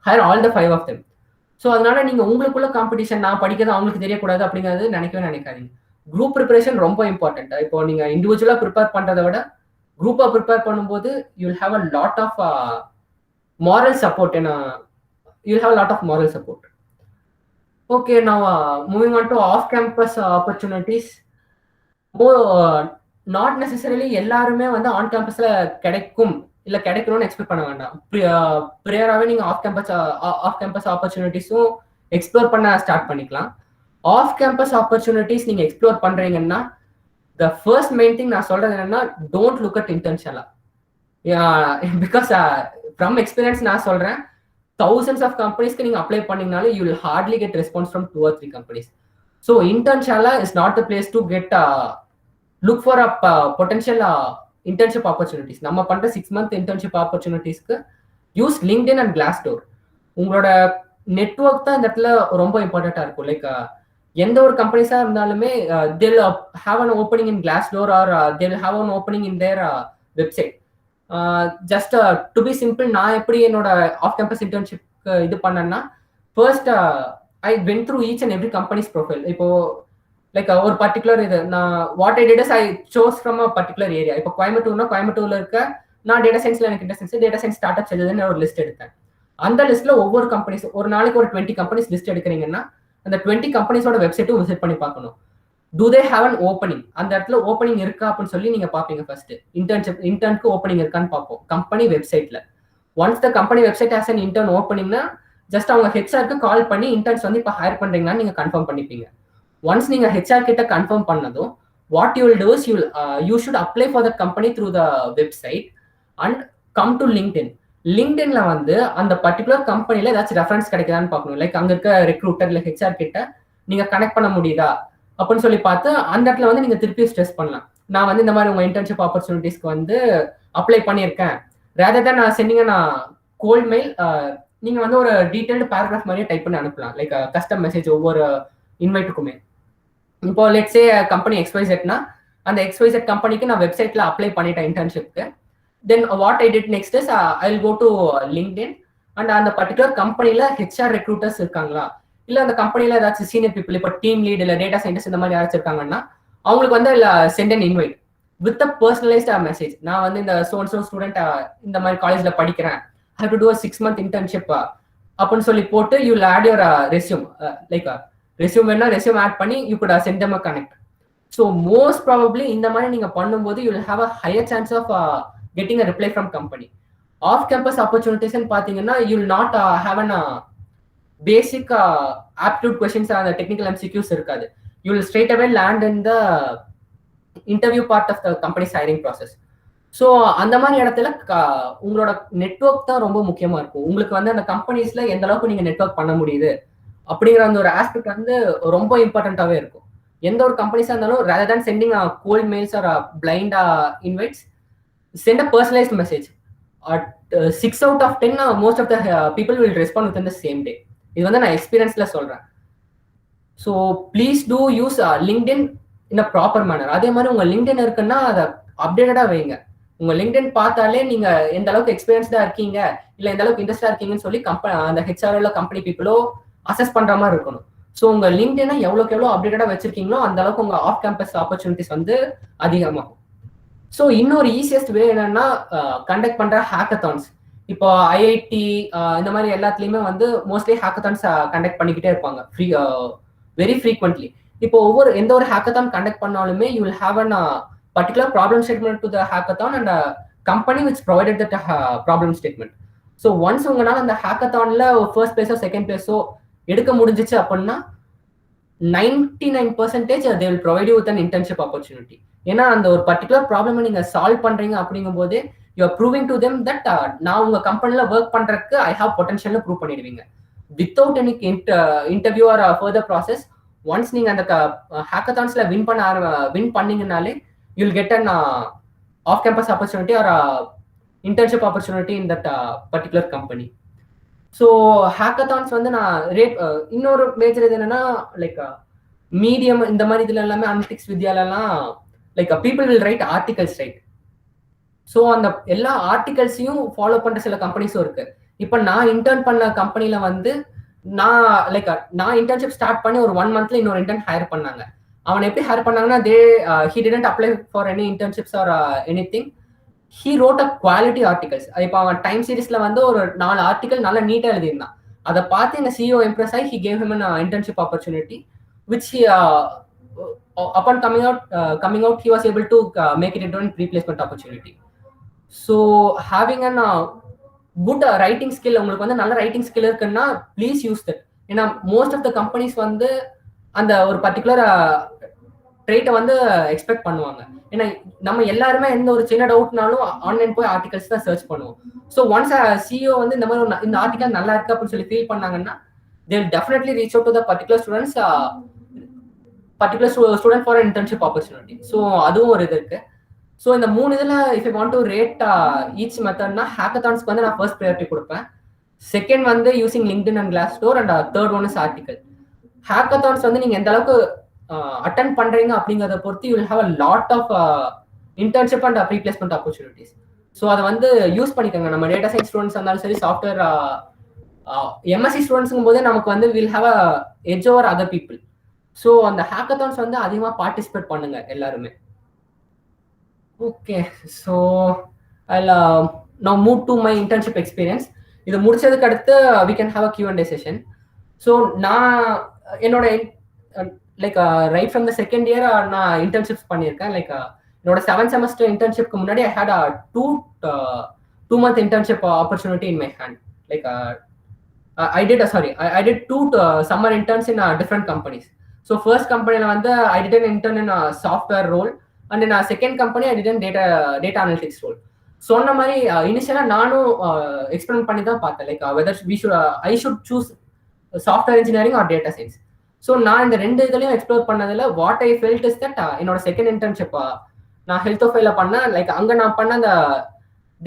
[SPEAKER 3] hire all the 5 of them. So அதனால நீங்க உங்களுக்குள்ள காம்படிஷன் நான் படிக்கிறது அவங்களுக்கு தெரியக்கூடாது அப்படிங்கிறது நினைக்காதீங்க. குரூப் ப்ரிப்பரேஷன் ரொம்ப இம்பார்ட்டன்ட். இப்போ நீங்க இண்டிவிஜுவலா ப்ரிப்பேர் பண்றதை விட குரூப்பா ப்ரிப்பேர் பண்ணும்போது you will have a lot of moral support and you'll have a lot of moral support. Okay, now moving on to off-campus opportunities. Not necessarily எல்லாருமே வந்து ஆன் கேம்பஸ்ல கிடைக்கும் இல்ல கிடைக்கணும்னு எக்ஸ்பெக்ட் பண்ண வேண்டாம். ப்ரியராகவே நீங்க ஆஃப் கேம்பஸ் ஆப்பர்ச்சுனிட்டிஸும் எக்ஸ்ப்ளோர் பண்ண ஸ்டார்ட் பண்ணிக்கலாம். ஆஃப் கேம்பஸ் ஆப்பர்ச்சுனிட்டிஸ் நீங்க எக்ஸ்ப்ளோர் பண்றீங்கன்னா த ஃபர்ஸ்ட் மெயின் திங் நான் சொல்றது என்னன்னா, டோன்ட் லுக் அட் இன்டர்ன்ஷியலா. பிகாஸ் ஃப்ரம் எக்ஸ்பீரியன்ஸ் நான் சொல்றேன், thousands of கம்பெனிஸ்க்கு நீங்க அப்ளை பண்ணீங்கனாலும் you will hardly get response from 2 or 3 companies. So internship is not the place to get look for a potential internship opportunities. நம்ம பண்ற 6 month internship opportunitiesக்கு use LinkedIn and Glassdoor. உங்களோட network தான் இந்த இடத்துல ரொம்ப இம்பார்ட்டண்டா இருக்கும். லைக் எந்த ஒரு கம்பெனிஸா இருந்தாலுமே they'll have an opening in Glassdoor or they'll have an opening in their website. Just to be simple, நான் எப்படி என்னோட ஆஃப் கேம்பஸ் இன்டர்ன்ஷிப் இது பண்ணேன்னா, first I went through each and every companies profile. இப்போ like ஒரு particular இது நான் what I did is I chose from a particular area. இப்போ கோயம்புத்தூர்ல இருக்க நான் டேட்டா சயின்ஸ்ல எனக்கு interest, data science startups எழுதுன்னு ஒரு லிஸ்ட் எடுத்தேன். அந்த லிஸ்ட்ல ஒவ்வொரு கம்பெனிஸ் ஒரு நாளைக்கு ஒரு 20 கம்பெனிஸ் லிஸ்ட் எடுக்கிறீங்கன்னா அந்த 20 கம்பெனிஸோட வெப்சைட்டும் விசிட் பண்ணி பார்க்கணும். Do they have an opening? அந்த இடத்துல ஓப்பனிங் இருக்கா அப்படின்னு சொல்லி நீங்க பாப்பீங்க. ஃபர்ஸ்ட் இன்டர்னுக்கு ஓப்பனிங் இருக்கான்னு பார்ப்போம் கம்பெனி வெப்சைட்ல. Once the company website has an intern ஓப்பனிங்னா ஜஸ்ட் அவங்க ஹெச்ஆருக்கு கால் பண்ணி இன்டர்ன்ஸ் வந்து இப்போ ஹையர் பண்றீங்கன்னா நீங்க கன்ஃபார்ம் பண்ணிப்பீங்க. ஒன்ஸ் நீங்க ஹெச்ஆர் கிட்ட கன்ஃபார்ம் பண்ணதும் what you will do is you should apply for the company through the website and come to LinkedIn. லிங்க்டின்ல வந்து அந்த பர்டிகுலர் கம்பெனில ஏதாச்சும் ரெஃபரன்ஸ் கிடைக்குதான்னு பார்க்கணும். லைக் அங்க இருக்க ரெக்ரூட்டர் இல்லை ஹெச்ஆர் கிட்ட நீங்க கனெக்ட் பண்ண முடியுதா அப்படின்னு சொல்லி பார்த்து அந்த இடத்துல வந்து நீங்க திருப்பி ஸ்ட்ரெஸ் பண்ணலாம், நான் வந்து இந்த மாதிரி உங்க இன்டர்ன்ஷிப் ஆப்பர்ச்சுனிட்டிஸ்க்கு வந்து அப்ளை பண்ணியிருக்கேன். ரேதர் தான் நான் சென்டிங் நான் கோல்ட் மெயில், நீங்க வந்து ஒரு டீடைல்டு பேராகிராஃப் மாதிரியே டைப் பண்ணி அனுப்பலாம். லைக் கஸ்டம் மெசேஜ் ஒவ்வொரு இன்வைட்டுக்குமே. இப்போ லெட்ஸ் சே கம்பெனி XYZனா அந்த XYZ கம்பெனிக்கு நான் வெப்சைட்ல அப்ளை பண்ணிட்டேன் இன்டர்ன்ஷிப்க்கு. Then what I did next is I will go to LinkedIn and அந்த பர்டிகுலர் கம்பெனில ஹெச்ஆர் ரெக்ரூட்டர்ஸ் இருக்காங்களா, இல்ல அந்த கம்பெனில ஏதாச்சும் சீனியர் பீப்புள், இப்போ டீம் லீட் இல்ல டேட்டா சயின்டிஸ்ட் இந்த மாதிரி யாராச்சும் இருக்காங்கன்னா அவங்களுக்கு வந்து send an invite with a personalised message. நான் வந்து இந்த சோ ஸ்டூடெண்ட் இந்த மாதிரி காலேஜ்ல படிக்கிறேன், I have to do 6 month internship அப்படின்னு சொல்லி போட்டு you will add your resume. Like resume வேணா ரெஸ்யூம் ஆட் பண்ணி you could send them a connect. So most probably இந்த மாதிரி நீங்க பண்ணும்போது you will have a higher chance of getting a reply from company. Off campus ஆப்பர்ச்சுனிட்டிஸ்ன்னு பாத்தீங்கன்னா you will not have an basic aptitude questions அந்த technical MCQs இருக்காது. You will straight away land in the interview part of the companies hiring process. So அந்த மாதிரி இடத்துல உங்களோட network தான் ரொம்ப முக்கியமா இருக்கும். உங்களுக்கு வந்து அந்த கம்பெனிஸ்ல எந்த அளவுக்கு நீங்க நெட்வொர்க் பண்ண முடியுது அப்படிங்கிற அந்த ஒரு ஆஸ்பெக்ட் வந்து ரொம்ப இம்பார்ட்டன்டாவே இருக்கும். எந்த ஒரு கம்பெனிஸா இருந்தாலும் rather than sending cold mails or blind invites, send a personalized message. 6 out of 10 most of the people will respond within the same day. இது வந்து நான் எக்ஸ்பீரியன்ஸ்ல சொல்றேன். So please do use LinkedIn in a proper manner. அதே மாதிரி உங்கள் LinkedIn இருக்குன்னா அதை அப்டேட்டடாக வைங்க. உங்கள் லிங்க்டின் பார்த்தாலே நீங்கள் எந்த அளவுக்கு எக்ஸ்பீரியன்ஸ்டாக இருக்கீங்க இல்லை எந்த அளவுக்கு இன்ட்ரெஸ்டாக இருக்கீங்கன்னு சொல்லி அந்த ஹெச்ஆர்ஓ கம்பெனி பீப்புளோ அசஸ் பண்ணுற மாதிரி இருக்கணும். ஸோ உங்கள் லிங்க்டினை எவ்வளோக்கு எவ்வளோ அப்டேட்டடாக வச்சிருக்கீங்களோ அந்த அளவுக்கு உங்கள் ஆஃப் கேம்பஸ் ஆப்பர்ச்சுனிட்டிஸ் வந்து அதிகமாகும். ஸோ இன்னொரு ஈஸியஸ்ட் வே என்னன்னா கண்டக்ட் பண்ணுற ஹேக்கத்தான்ஸ். இப்போ ஐஐடி இந்த மாதிரி எல்லாத்துலேயுமே வந்து மோஸ்ட்லி ஹேக்கத்தான்ஸ் கண்டக்ட் பண்ணிக்கிட்டே இருப்பாங்க வெரி ஃப்ரீக்வெண்ட்லி. இப்போ எந்த ஒரு ஹேக்கத்தான் கண்டக்ட் பண்ணாலுமே you will have an particular problem statement to the hackathon and a company which provided that problem statement. So once உங்களால அந்த ஹேக்கத்தான்ல ஃபர்ஸ்ட் பிளேஸோ செகண்ட் பிளேஸோ எடுக்க முடிஞ்சிச்சு அப்படின்னா 99% they will provide you with an internship opportunity. ஏன்னா அந்த ஒரு particular problem நீங்க solve பண்றீங்க அப்படிங்கும் போது you are proving to them that நான் உங்க கம்பெனில ஒர்க் பண்றதுக்கு ஐ ஹாவ் பொட்டன்ஷியல் ப்ரூவ் பண்ணிடுவீங்க without any interview R further process. Once நீங்க அந்த ஹேக்கத்தான்ஸ்ல win பண்ணீங்கனாலே you'll get an off-campus opportunity or a internship opportunity in that particular company. So hackathons வந்து நான் இன்னொரு மேஜர் இது என்னன்னா லைக் மீடியம் இந்த மாதிரி இதுல எல்லாமே அனலிட்டிக்ஸ் வித்யாலெல்லாம் like people will write articles right. So அந்த எல்லா ஆர்டிகல்ஸையும் ஃபாலோ பண்ற சில கம்பெனிஸும் இருக்கு. இப்போ நான் இன்டர்ன் பண்ண கம்பெனில வந்து நான் இன்டர்ன்ஷிப் ஸ்டார்ட் பண்ணி ஒரு 1 monthல இன்னொரு இன்டர்ன் ஹையர் பண்ணாங்க. அவன் எப்படி ஹையர் பண்ணாங்கன்னா he didn't apply for any internships or anything. He wrote a quality articles. இப்போ அவன் டைம் சீரீஸ்ல வந்து ஒரு 4 ஆர்டிகல் நல்லா நீட்டா எழுதியிருந்தான். அதை பார்த்து எங்க சிஇஓ இம்ப்ரெஸ் ஆகி he gave him an internship opportunity which he upon coming out he was able to make it into a replacement opportunity. So having an good writing skill, உங்களுக்கு வந்து நல்ல ரைட்டிங் ஸ்கில் இருக்குன்னா please use that. ஏன்னா most of the companies வந்து அந்த ஒரு particular ட்ரேட்டை வந்து expect பண்ணுவாங்க. ஏன்னா நம்ம எல்லாருமே எந்த ஒரு சின்ன டவுட்னாலும் ஆன்லைன் போய் ஆர்டிகல்ஸ் தான் சர்ச் பண்ணுவோம். ஸோ ஒன்ஸ் சிஇஓ வந்து இந்த மாதிரி இந்த ஆர்டிகல் நல்லா இருக்கு அப்படின்னு சொல்லி ஃபீல் பண்ணாங்கன்னா they will definitely reach out to the particular student for an internship opportunity. So அதுவும் ஒரு இது இருக்கு. ஸோ இந்த 3 இதில் if you want to rate each மெத்தட்னா ஹேக்கத்தான்ஸ்க்கு வந்து நான் ஃபர்ஸ்ட் ப்ரையாரிட்டி கொடுப்பேன். செகண்ட் வந்து using LinkedIn and Glassdoor and third one is article. Hackathons வந்து நீங்க எந்த அளவுக்கு அட்டெண்ட் பண்றீங்க அப்படிங்கறத பொறுத்து you will have a lot of internship and pre-placement opportunities. So அதை வந்து யூஸ் பண்ணிக்கோங்க. நம்ம டேட்டா சயின்ஸ் ஸ்டூடெண்ட்ஸ் இருந்தாலும் சரி, சாஃப்ட்வேர் எம்எஸ்சி ஸ்டூடெண்ட்ஸுங்கும் போதே நமக்கு வந்து will have a edge over other people. So அந்த ஹேக்கத்தான்ஸ் வந்து அதிகமாக பார்ட்டிசிபேட் பண்ணுங்க எல்லாருமே. Okay, so I'll now move to my internship experience. இது முடிச்சதுக்கு அடுத்து we can have a Q&A session. So நான் என்னோட like right from the second year நான் இன்டர்ன்ஷிப்ஸ் பண்ணியிருக்கேன். லைக் என்னோட 7th semester இன்டர்ன்ஷிப்க்கு முன்னாடி ஐ had two month internship opportunity in my hand. Like I did 2 summer interns in different companies. So first company வந்து I did an intern in a software role and in a second company I did a data analytics role. சொன்ன மாதிரி இனிஷியலாக நானும் experiment பண்ணி தான் பார்த்தேன் like whether I should choose software engineering or data science. So நான் இந்த 2 இதுலையும் எக்ஸ்ப்ளோர் பண்ணதில் what I felt is that என்னோட செகண்ட் இன்டர்ன்ஷிப் நான் ஹெல்த் ஆஃபைல பண்ணேன். லைக் அங்கே நான் பண்ண அந்த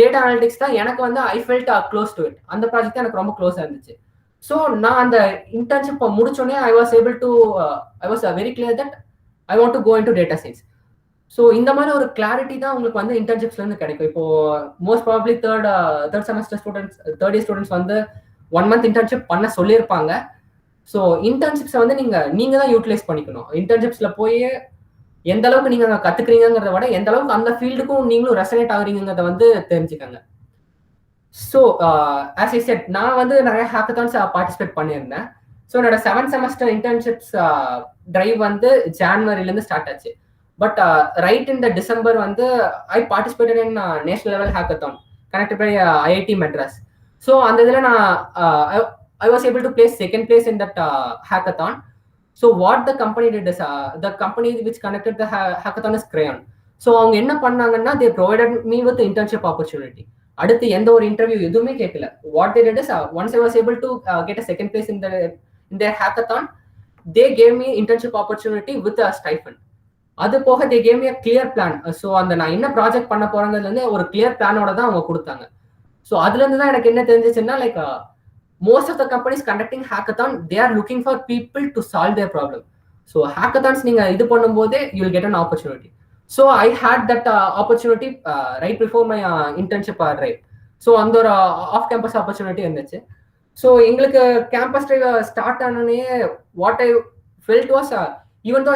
[SPEAKER 3] டேட்டா அனாலிட்டிக்ஸ் தான் எனக்கு வந்து I felt close to it. அந்த ப்ராஜெக்ட் எனக்கு ரொம்ப க்ளோஸாக இருந்துச்சு. ஸோ நான் அந்த இன்டர்ன்ஷிப் முடிச்சோடனே I was very clear that I want to go into data science. So இந்த மாதிரி ஒரு கிளாரிட்டி தான் உங்களுக்கு வந்து இன்டர்ன்ஷிப்ஸ்லேருந்து கிடைக்கும். இப்போ most probably third semester students, third year students வந்து 1 month இன்டர்ன்ஷிப் பண்ண சொல்லியிருப்பாங்க. ஸோ இன்டர்ன்ஷிப்ஸை வந்து நீங்க தான் யூட்டிலைஸ் பண்ணிக்கணும். இன்டர்ன்ஷிப்ஸ்ல போய் எந்த அளவுக்கு நீங்க கத்துக்கிறீங்கிறத விட எந்த அளவுக்கு அந்த ஃபீல்டுக்கும் நீங்களும் ரெசனேட் ஆகுறீங்கிறத வந்து தெரிஞ்சுக்கங்க. ஸோ ஆஸ் ஐ செட் நான் வந்து நிறைய ஹேக்கத்தான்ஸ் பார்ட்டிசிபேட் பண்ணியிருந்தேன். ஸோ என்னோட 7th semester இன்டர்ன்ஷிப்ஸ் டிரைவ் வந்து ஜான்வரிலேருந்து ஸ்டார்ட் ஆச்சு. But right in the December வந்து I participated in national level hackathon connected by IIT Madras. So அந்த இதில் நான் I was able to place second place in that hackathon. So what the company did is the company which conducted the hackathon is Crayon. So அவங்க என்ன பண்ணாங்கன்னா they provided me with the internship opportunity. அடுத்து எந்த ஒரு interview எதுவுமே கேட்கல. What they did is once I was able to get a second place in their hackathon, they gave me internship opportunity with a stipend. அது போக they gave me a clear plan. So அந்த நான் என்ன project பண்ண போறேங்கிறதுல இருந்து ஒரு clear பிளானோட தான் அவங்க கொடுத்தாங்க. ஸோ அதுல இருந்து தான் எனக்கு என்ன தெரிஞ்சிச்சுன்னா like most of the companies conducting hackathon, they are looking for people to solve their problem. So hackathons நீங்க இது பண்ணும்போதே you will get an opportunity. So I had that opportunity right before my internship right. So அந்த ஒரு off campus opportunity இருந்துச்சு. So எங்களுக்கு campus drive start ஆனோடனே what I felt was even though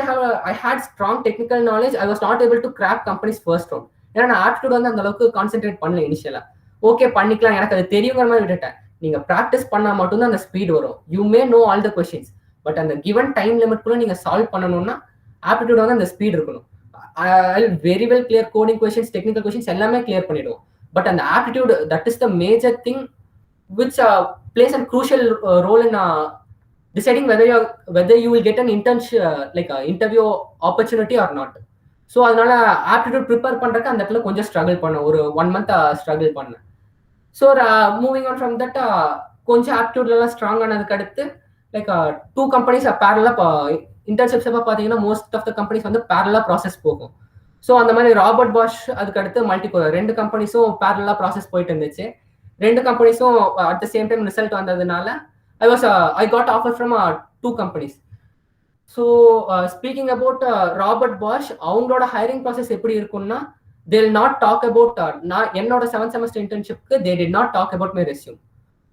[SPEAKER 3] I had strong technical knowledge, I was not able to crack companies first round. ஏன்னா நான் aptitude வந்து அந்த அளவுக்கு கான்சென்ட்ரேட் பண்ணல இனிஷியலா. ஓகே பண்ணிக்கலாம், எனக்கு அது தெரியுங்கிற மாதிரி விட்டுட்டேன். நீங்க ப்ராக்டிஸ் பண்ணா மட்டும்தான் அந்த ஸ்பீட் வரும். You may know all the questions, but அந்த கிவன் டைம் லிமிட் கூட நீங்க சால்வ் பண்ணணும்னா ஆப்டிடியூட் வந்து அந்த ஸ்பீட் இருக்கணும். I very well clear coding questions, technical questions எல்லாமே கிளியர் பண்ணிடுவோம். பட் அந்த aptitude, that is the major thing which plays a crucial role in deciding whether you will get an internship like interview opportunity or not. So அதனால aptitude prepare பண்றதுக்கு அந்த இடத்துல கொஞ்சம் struggle பண்ணேன், ஒரு 1 month ஸ்ட்ரகிள் பண்ணேன். So moving on from that கொஞ்சம் ஆப்டிடியூட்லாம் strong ஆனதுக்கு அடுத்து லைக் 2 companies பேரலா இன்டர்ன்ஷிப்ஸ் எப்போ பார்த்தீங்கன்னா மோஸ்ட் ஆஃப் த கம்பெனிஸ் வந்து பேரலா ப்ராசஸ் போகும். ஸோ அந்த மாதிரி ராபர்ட் பாஷ் அதுக்கு அடுத்து மல்டிகோலர் 2 கம்பெனிஸும் பேரலா ப்ராசஸ் போயிட்டு இருந்துச்சு. 2 கம்பெனிஸும் at the same time result வந்ததுனால I got offer from 2 companies. So speaking about Robert Bosch, அவங்களோட ஹைரிங் ப்ராசஸ் எப்படி இருக்கும்னா they will not talk about நான் என்னோட 7th semester internshipக்கு they did not talk about my resume.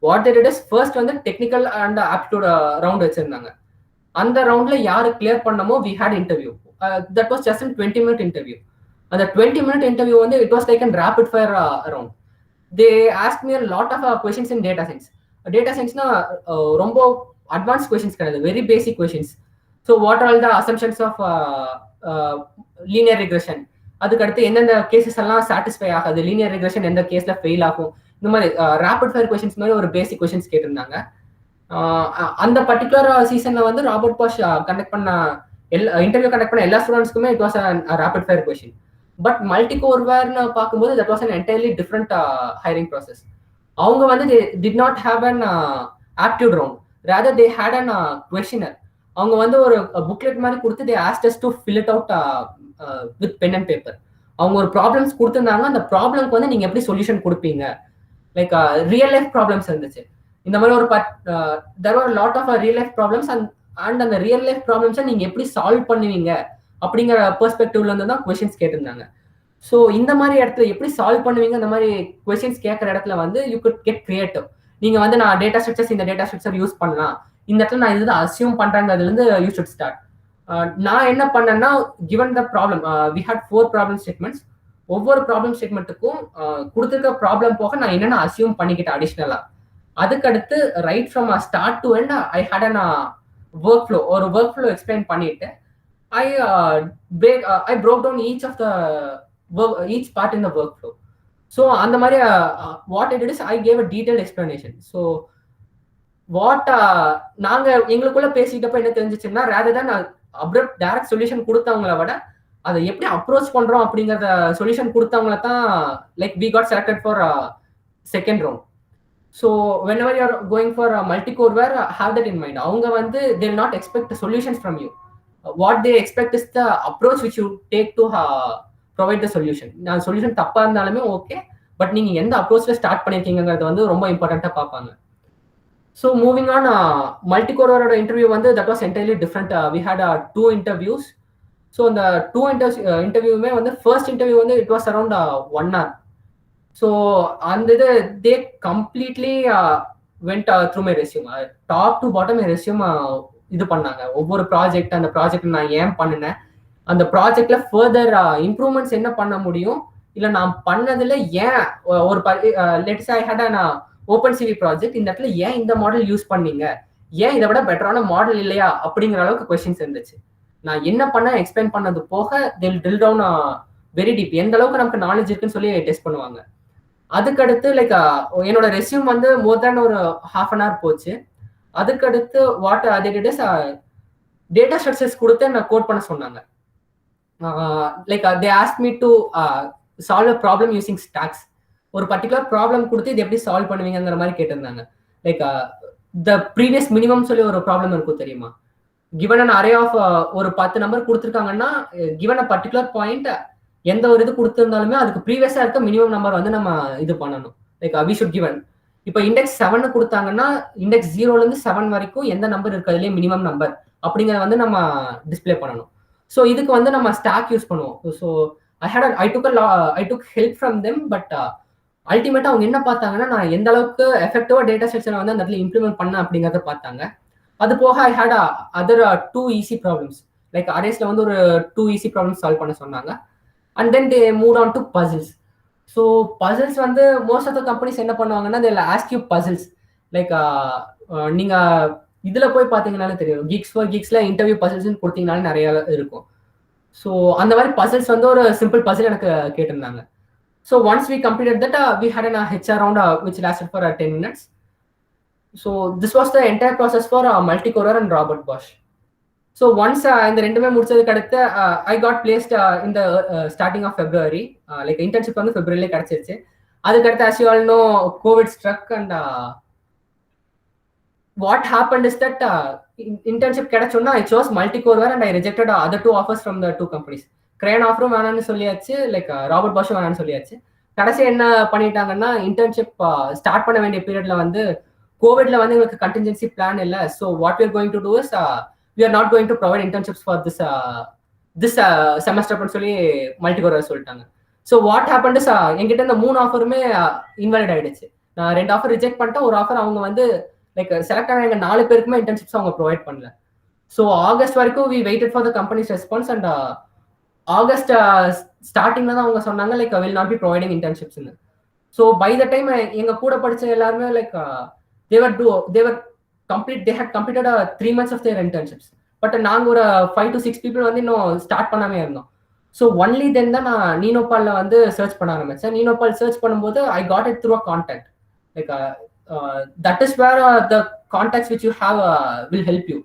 [SPEAKER 3] What they did is first வந்து technical and aptitude round வச்சிருந்தாங்க. அந்த ரவுண்ட்ல யாரு கிளியர் பண்ணமோ we had interview. That was just a 20-minute interview. அந்த 20-minute interview வந்து it was like a rapid fire round. They asked me a lot of questions in data science. Data science na ரொம்ப advanced questions கிடையாது, very basic questions. So what are all the assumptions of linear regression, அதுக்கு அடுத்து எந்தெந்த cases எல்லாம் satisfy ஆகாது, linear regression எந்த கேஸ்ல fail ஆகும், இந்த மாதிரி ரேபிட் ஃபயர் கொஸ்டின்ஸ் மாதிரி ஒரு பேசிக் கொஸ்டின்ஸ் கேட்டிருந்தாங்க. அந்த பர்டிகுலர் சீசன்ல வந்து ராபர்ட் பாஷ் கண்டக்ட் பண்ண இன்டர்வியூ கண்டக்ட் பண்ண எல்லா ஸ்டூடெண்ட்ஸ்க்குமே it was rapid fire question. But மல்டிகோர்வேர்னு பார்க்கும்போது that was an entirely different hiring process. அவங்க வந்து they did not have an aptitude round, rather they had an questionnaire. அவங்க வந்து ஒரு புக்லெட் மாதிரி கொடுத்து they asked us to fill it out with pen and paper. அவங்க ஒரு problems கொடுத்துருந்தாங்க, அந்த ப்ராப்ளம்க்கு வந்து நீங்க எப்படி சொல்யூஷன் கொடுப்பீங்க, லைக் ரியல் லைஃப் ப்ராப்ளம்ஸ் இருந்துச்சு. இந்த மாதிரி ஒரு there were a lot of real life problems and அந்த ரியல் லைஃப் ப்ராப்ளம்ஸை நீங்க எப்படி சால்வ் பண்ணுவீங்க அப்படிங்கிற பெர்ஸ்பெக்டிவ்ல இருந்து தான் கொஸ்டின்ஸ் கேட்டிருந்தாங்க. ஸோ இந்த மாதிரி இடத்துல எப்படி சால்வ் பண்ணுவீங்க, இந்த மாதிரி கொஸ்டின்ஸ் கேட்குற இடத்துல வந்து யூ குட் கெட் கிரியேட்டிவ். நீங்க வந்து நான் டேட்டா ஸ்ட்ரக்சர்ஸ் இந்த டேட்டா ஸ்ட்ரக்சர் யூஸ் பண்ணலாம், இந்த இடத்துல நான் இதுதான் அசியூம் பண்றேங்கிறதுலேருந்து யூ ஷுட் ஸ்டார்ட். நான் என்ன பண்ணேன்னா given the problem we had 4 problem statements. ஒவ்வொரு ப்ராப்ளம் ஸ்டேட்மெண்ட்டுக்கும் கொடுத்துருக்க ப்ராப்ளம் போக நான் என்னென்ன அசியூம் பண்ணிக்கிட்டேன் அடிஷ்னலா. அதுக்கடுத்து right from start to end I had an workflow, ஒரு ஒர்க் ஃப்ளோ எக்ஸ்பிளைன் பண்ணிட்டு I broke down each part in the workflow. So அந்த மாதிரி what I did is I gave a detailed explanation. So what நாங்க எங்களுக்குள்ள பேசிட்டப்ப என்ன தெரிஞ்சிச்சுன்னா rather than abrupt direct solution கொடுத்தவங்கள விட அதை எப்படி அப்ரோச் பண்றோம் அப்படிங்கறத சொல்யூஷன் கொடுத்தவங்கள தான் like we got selected for second round. So whenever you are going for a multi-core, have that in mind. அவங்க வந்து they will not expect solutions from you. What they expect is the approach which you take to provide the solution. நான் solution தப்பா இருந்தாலுமே okay, but நீங்க எந்த அப்ரோச்ல start பண்ணிருக்கீங்கிறது வந்து ரொம்ப இம்பார்ட்டண்டா பார்ப்பாங்க. ஸோ மூவிங் ஆன் மல்டிகோரோட இன்டர்வியூ வந்து that was entirely different. We had 2 interviews. So அந்த 2 இன்டர்வியூமே வந்து ஃபர்ஸ்ட் இன்டர்வியூ வந்து it was around 1 hour. So அந்த இது they completely went through my resume, top to bottom my resume இது பண்ணாங்க. ஒவ்வொரு ப்ராஜெக்ட், அந்த ப்ராஜெக்ட் நான் ஏன் பண்ணினேன், அந்த ப்ராஜெக்ட்ல ஃபர்தர் இம்ப்ரூவ்மெண்ட்ஸ் என்ன பண்ண முடியும், இல்லை நான் பண்ணதுல ஏன் ஒரு let's I had an open CV project, இந்த இடத்துல ஏன் இந்த மாடல் யூஸ் பண்ணீங்க, ஏன் இதை விட பெட்டரான மாடல் இல்லையா அப்படிங்கிற அளவுக்கு கொஸ்டின்ஸ் இருந்துச்சு. நான் என்ன பண்ண எக்ஸ்பிளைன் பண்ணது போக டில் டவுன் வெரி டீப், எந்த அளவுக்கு நமக்கு நாலேஜ் இருக்குன்னு சொல்லி டெஸ்ட் பண்ணுவாங்க. அதுக்கடுத்து லைக் என்னோட ரெஸ்யூம் வந்து மோர் தேன் ஒரு 1/2 hour போச்சு. அதுக்கடுத்து what they did is data structures கொடுத்து என்ன கோட் பண்ண சொன்னாங்க. Like they asked me to solve a problem using stacks. ஒரு பர்டிகுலர் ப்ராப்ளம் கொடுத்து இது எப்படி சால்வ் பண்ணுவீங்கிற மாதிரி கேட்டிருந்தாங்க. லைக் த ப்ரீவியஸ் மினிமம் சொல்லி ஒரு ப்ராப்ளம் இருக்கும் தெரியுமா, கிவன் அன் அரே ஆஃப் ஒரு 10 நம்பர் கொடுத்துருக்காங்கன்னா கிவன் அ பர்டிகுலர் பாயிண்ட் எந்த ஒரு இது கொடுத்துருந்தாலுமே அதுக்கு ப்ரீவியஸா இருக்க மினிமம் நம்பர் வந்து நம்ம இது பண்ணணும். லைக் we should given இப்போ இண்டெக்ஸ் 7 கொடுத்தாங்கன்னா இண்டெக்ஸ் 0லேருந்து 7 வரைக்கும் எந்த நம்பர் இருக்கிறதுலே மினிமம் நம்பர் அப்படிங்கிறத வந்து நம்ம டிஸ்பிளே பண்ணணும். ஸோ இதுக்கு வந்து நம்ம ஸ்டாக் யூஸ் பண்ணுவோம். So I took help from them. But அல்டிமேட்டா அவங்க என்ன பார்த்தாங்கன்னா நான் எந்த அளவுக்கு எஃபெக்டிவா டேட்டா ஸ்ட்ரக்சரை வந்து அந்த இடத்துல இம்ப்ளிமெண்ட் பண்ண அப்படிங்கிறத பார்த்தாங்க. அது போக I had other 2 easy problems. Like அரேஸ்ல வந்து ஒரு 2 ஈஸி ப்ராப்ளம்ஸ் சால்வ் பண்ண சொன்னாங்க. And then they move on to puzzles. So puzzles வந்து மோஸ்ட் ஆஃப் த கம்பெனிஸ் என்ன பண்ணுவாங்கன்னா they will ask you puzzles. லைக் நீங்க இதுல போய் பார்த்தீங்கன்னாலே தெரியும், கிக்ஸ் ஃபார் கிக்ஸ்ல இன்டர்வியூ பசில்ஸ்ன்னு கொடுத்தீங்கனாலே நிறைய இருக்கும். ஸோ அந்த மாதிரி பசில்ஸ் வந்து ஒரு சிம்பிள் பசில் எனக்கு கேட்டிருந்தாங்க. So once we completed that we had an HR round which lasted for 10 minutes. So this was the entire process for Multicore and Robert Bosch. So once இந்த ரெண்டுமே முடிச்சதுக்கு அடுத்து I got placed in the starting of February. Like internship வந்து February கிடைச்சிருச்சு. அதுக்கடுத்து as you all know COVID struck and what happened is that internship கிடைச்சோன்னா I chose Multicore and I rejected other 2 offers from the 2 companies. Crayon ஆஃபரும் வேணான்னு சொல்லியாச்சு, like Robert பாஷும் வேணான்னு சொல்லியாச்சு. கடைசி என்ன பண்ணிட்டாங்கன்னா இன்டர்ன்ஷிப் ஸ்டார்ட் பண்ண வேண்டிய பீரியட்ல வந்து கோவிட்ல வந்து எங்களுக்கு கண்டின்ஜென்சி பிளான் இல்லை. So what we are going to do is we are not going to provide internships for this semester அப்படின்னு சொல்லி மல்டிகோர் சொல்லிட்டாங்க. ஸோ வாட் ஹேப்பன் இஸ் என்கிட்ட இந்த 3 ஆஃபருமே இன்வாலிட் ஆயிடுச்சு. நான் 2 ஆஃபர் ரிஜெக்ட் பண்ணிட்டேன். ஒரு ஆஃபர் அவங்க வந்து லைக் செலக்ட் ஆன எங்க 4 பேருக்குமே இன்டர்ன்ஷிப்ஸ் அவங்க ப்ரொவைட் பண்ணல. ஸோ ஆகஸ்ட் வரைக்கும் we waited for the companies response. And August ஸ்டார்டிங்ல தான் அவங்க சொன்னாங்க like will not be providing இன்டர்ன்ஷிப்ஸ்னு. ஸோ பை த டைம் எங்க கூட படிச்ச எல்லாருமே like they had completed 3 months of their internships. பட் நாங்க ஒரு 5 to 6 people வந்து இன்னும் ஸ்டார்ட் பண்ணாமே இருந்தோம். ஸோ ஒன்லி தென் தான் நான் நீனோபால்ல வந்து சர்ச் பண்ண ஆரம்பிச்சேன். நீனோபால் சர்ச் பண்ணும்போது I got it through a contact. Like that is where the contacts which you have will help you.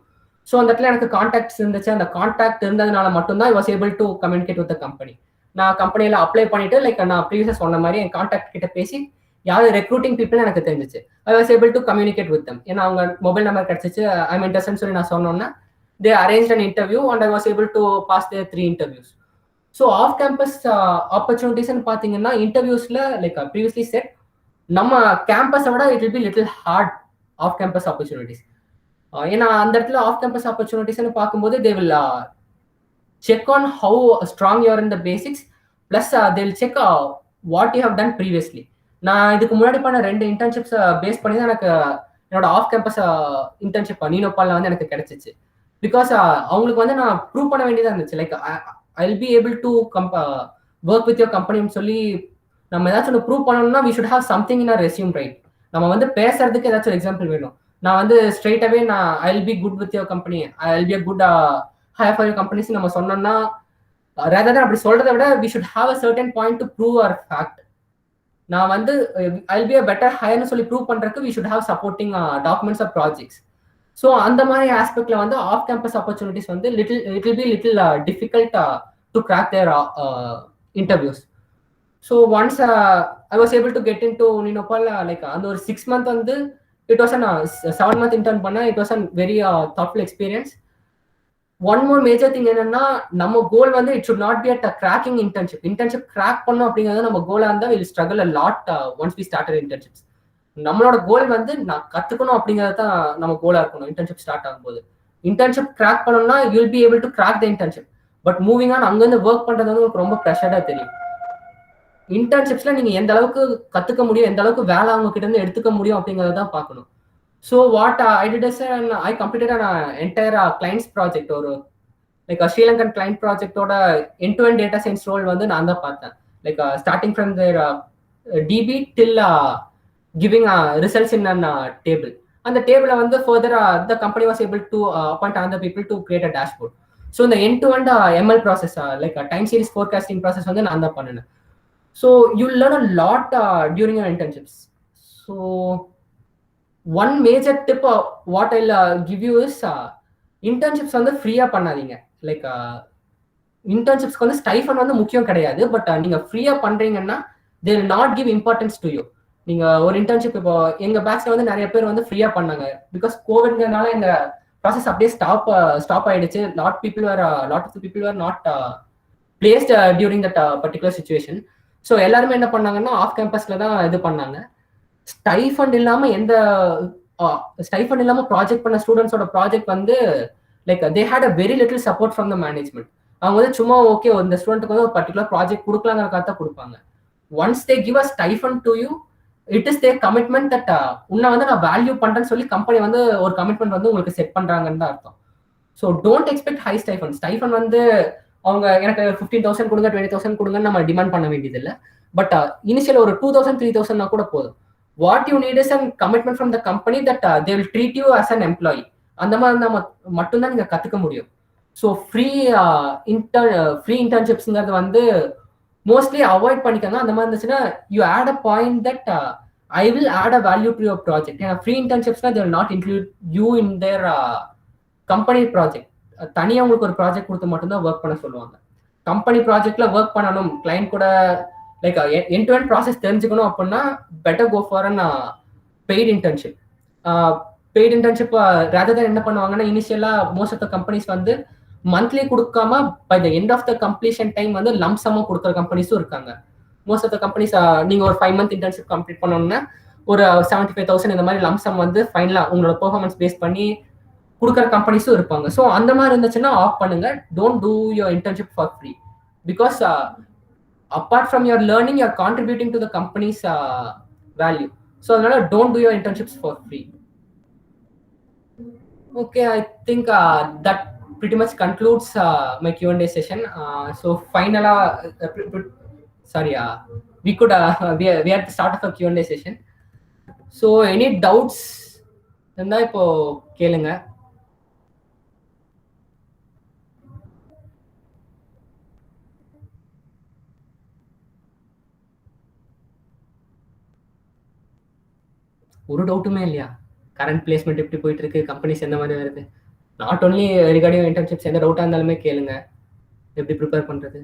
[SPEAKER 3] So அந்த இடத்துல எனக்கு கான்டாக்ட்ஸ் இருந்துச்சு. அந்த கான்டாக்ட் இருந்ததுனால மட்டும்தான் I was able to communicate with the company. நான் கம்பெனியில் அப்ளை பண்ணிட்டு லைக் நான் ப்ரீவியஸாக சொன்ன மாதிரி என் கான்டாக்ட் கிட்ட பேசி யாரு ரெக்ரூட்டிங் பீப்புள் எனக்கு தெரிஞ்சிச்சு. ஐ was able to communicate with them. ஏன்னா அவங்க மொபைல் நம்பர் கிடைச்சிச்சு. ஐ மீன் இன்ட்ரெஸ்ட்னு சொல்லி நான் சொன்னோன்னா they arranged an interview and I was able to pass their 3 interviews. So off campus opportunities and பாத்தீங்கன்னா இன்டர்வியூஸ்ல லைக் previously said நம்ம கேம்பஸை விட it will be little hard off campus opportunities. ஏன்னா அந்த இடத்துல ஆஃப் கேம்பஸ் ஆப்பர்ச்சுனிட்டிஸ்னு பார்க்கும்போது they will check on how strong you are in the basics plus they will check what you have done previously. நான் இதுக்கு முன்னாடி பண்ண 2 இன்டர்ன்ஷிப்ஸ் பேஸ் பண்ணி தான் எனக்கு என்னோட ஆஃப் கேம்பஸ் இன்டர்ன்ஷிப் நீனோபால்ல வந்து எனக்கு கிடைச்சிச்சு. பிகாஸ் அவங்களுக்கு வந்து நான் ப்ரூவ் பண்ண வேண்டியதாக இருந்துச்சு. Like I will be able to work with your கம்பெனின்னு சொல்லி நம்ம ஏதாச்சும் ஒன்று ப்ரூவ் பண்ணணும்னா we should have something in a resume, right? நம்ம வந்து பேசுறதுக்கு ஏதாச்சும் ஒரு எக்ஸாம்பிள் வேணும். நான் வந்து ஸ்ட்ரெயிட்டாகவே நான் I will be good with your company, I will be a good hire for your companies நம்ம சொன்னோம்னா ரேதர் தென் அப்படி சொல்றதை விட we should have a certain point to prove our fact. நான் வந்து I will be a better ஹையர்னு சொல்லி prove பண்றதுக்கு we should have supporting documents of projects. So அந்த மாதிரி ஆஸ்பெக்ட்ல வந்து ஆஃப் கேம்பஸ் ஆப்பர்ச்சுனிட்டிஸ் வந்து it will be little difficult to crack their interviews. So once I was able to get into நீனோபால். Like அந்த ஒரு 6 month வந்து it was an 7 month intern பண்ணேன். It was an very thoughtful experience. One more major thing என்னன்னா நம்ம goal வந்து it should not be at cracking internship crack பண்ணும் அப்படிங்கிறது நம்ம கோலா இருந்தால் will struggle a lot once we started internships. நம்மளோட கோல் வந்து நான் கத்துக்கணும் அப்படிங்கிறது தான் நம்ம கோலா இருக்கணும். இன்டர்ன்ஷிப் ஸ்டார்ட் ஆகும்போது இன்டர்ன்ஷிப் கிராக் பண்ணணும்னா you will be able to crack the internship. But moving on அங்கேருந்து ஒர்க் பண்றது வந்து உங்களுக்கு ரொம்ப ப்ரெஷரா தெரியும். இன்டர்ன்ஷிப்ஸ்ல நீங்க எந்த அளவுக்கு கத்துக்க முடியும், எந்த அளவுக்கு வேலை அவங்க கிட்ட இருந்து எடுத்துக்க முடியும் அப்படிங்கறத தான் பார்க்கணும். So what I did is I completed an entire clients project. ஒரு லைக் ஸ்ரீலங்கன் கிளைண்ட் ப்ராஜெக்டோட end to end data science role வந்து நான் தான் பார்த்தேன். Like starting from their DB till giving results in an table. And the table வந்து further the company was able to appoint other people to create a dashboard. So in the end to end ML process like a time series forecasting process வந்து நான் தான் பண்ணேன். So you learn a lot during your internships. So one major tip what I'll give you is internships வந்து ஃப்ரீயா பண்ணாதீங்க. Like இன்டர்ன்ஷிப்ஸ்க்கு வந்து stipend வந்து முக்கியம் கிடையாது. பட் நீங்க ஃப்ரீயா பண்றீங்கன்னா they will not give importance to you. நீங்க ஒரு இன்டர்ன்ஷிப் இப்போ எங்க பேட்ச்ல வந்து நிறைய பேர் வந்து ஃப்ரீயா பண்ணாங்க. பிகாஸ் கோவிட்னால இந்த ப்ராசஸ் அப்படியே ஸ்டாப் ஆயிடுச்சு. Lot of people are not placed during that particular situation. So எல்லாருமே என்ன பண்ணாங்கன்னா ஆஃப் கேம்பஸ்ல தான் இது பண்ணாங்க. ஸ்டைஃபண்ட் இல்லாம ஸ்டைஃபண்ட் இல்லாம ப்ராஜெக்ட் பண்ண ஸ்டூடெண்ட்ஸோட ப்ராஜெக்ட் வந்து like they had a very little support from the management. அவங்க வந்து சும்மா ஓகே இந்த ஸ்டூடெண்ட்டுக்கு வந்து ஒரு பர்டிகுலர் ப்ராஜெக்ட் கொடுக்கலாங்கிறக்காக தான் கொடுப்பாங்க. Once they give a stipend to you, it is their commitment that உன்னை வந்து நான் வேல்யூ பண்றேன்னு சொல்லி கம்பெனி வந்து ஒரு கமிட்மெண்ட் வந்து உங்களுக்கு செட் பண்றாங்கன்னு தான் அர்த்தம். So don't expect high stipend. Stipend வந்து அவங்க எனக்கு 15,000 கொடுங்க 20,000 கொடுங்கன்னு நம்ம டிமாண்ட் பண்ண வேண்டியது இல்லை. பட் இனிஷியல் ஒரு 2,000 3,000 கூட போதும். What you need is and commitment from the company that they will treat you as an employee. அந்த மாதிரி தான் மட்டும்தான் நீங்க கத்துக்க முடியும். ஸோ ஃப்ரீ இன்டர்ன்ஷிப்ஸ்ங்கிறது வந்து மோஸ்ட்லி அவாய்ட் பண்ணிக்கோங்க. அந்த மாதிரி இருந்துச்சுன்னா you add a point that I will add a value to your project. ஏன்னா ஃப்ரீ இன்டர்ன்ஷிப்ஸ்னா they will not include you in their company project. தனியாக உங்களுக்கு ஒரு ப்ராஜெக்ட் கொடுத்து மட்டும்தான் ஒர்க் பண்ண சொல்லுவாங்க. கம்பெனி ப்ராஜெக்ட்ல ஒர்க் பண்ணணும், கிளைண்ட் கூட like end to end process தெரிஞ்சுக்கணும் அப்படின்னா better go for an paid internship. Paid internship rather தான் என்ன பண்ணுவாங்கன்னா இனிஷியலா மோஸ்ட் ஆஃப் த கம்பெனிஸ் வந்து மந்த்லி கொடுக்காம by the end of the completion time வந்து லம்சமா கொடுக்குற கம்பெனிஸும் இருக்காங்க. மோஸ்ட் ஆஃப் த கம்பெனிஸ் நீங்க ஒரு 5 month இன்டர்ன்ஷிப் கம்ப்ளீட் பண்ணணும்னா ஒரு 75,000 இந்த மாதிரி லம்சம் வந்து ஃபைனலா உங்களோட பெர்ஃபார்மன்ஸ் பேஸ் பண்ணி கொடுக்குற கம்பெனிஸும் இருப்பாங்க. ஸோ அந்த மாதிரி இருந்துச்சுன்னா ஆஃப் பண்ணுங்க. Don't do your internship for free because apart from your learning you are contributing to the company's value. So don't do your internships for free. Okay, I think that pretty much concludes my Q&A session. So finally we could we are at the start of a Q&A session. So any doubts இருந்தா இப்போ கேளுங்க. ஒரு டவுட்டுமே இல்லையா? Current placement எப்படி போயிட்டு இருக்கு, companies எந்த மாதிரி வருது, நாட் ஓன்லி ரிகார்டிங் இன்டர்ன்ஷிப்ஸ், எந்த டவுட்டா இருந்தாலுமே கேளுங்க. எப்படி ப்ரிப்பேர் பண்றது?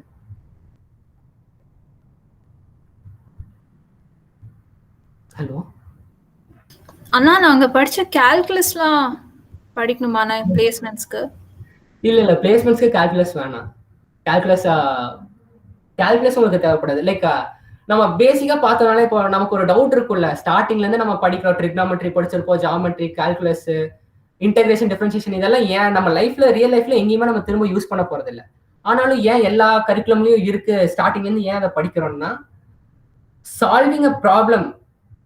[SPEAKER 3] ஹலோ
[SPEAKER 1] அண்ணா, நாங்க படிச்ச கால்குலஸ்லாம் படிக்கணுமா பிளேஸ்மெண்ட்ஸ்க்கு?
[SPEAKER 3] இல்ல பிளேஸ்மெண்ட்ஸ்க்கு கால்குலஸ் வேணாம். கால்குலஸ் உங்களுக்கு தேவைப்படாது. லைக் நம்ம பேசிக்கா பார்த்தோம்னாலே இப்போ நமக்கு ஒரு டவுட் இருக்கும்ல, ஸ்டார்டிங்ல இருந்து நம்ம படிக்கிறோம், ட்ரிக்னாமெட்ரி படிச்சிருப்போம், ஜாமெட்ரி, கால்குலஸ், இன்டெகிரேஷன், டிஃபரன்ஷியேஷன், இதெல்லாம் ஏன் நம்ம ரியல் லைஃப்ல எங்கேயுமே நம்ம திரும்ப யூஸ் பண்ண போறது இல்லை. ஆனாலும் ஏன் எல்லா கரிக்குலம்லயும் இருக்கு, ஸ்டார்டிங்ல இருந்து ஏன் அதை படிக்கிறோம்னா சால்விங் அ ப்ராப்ளம்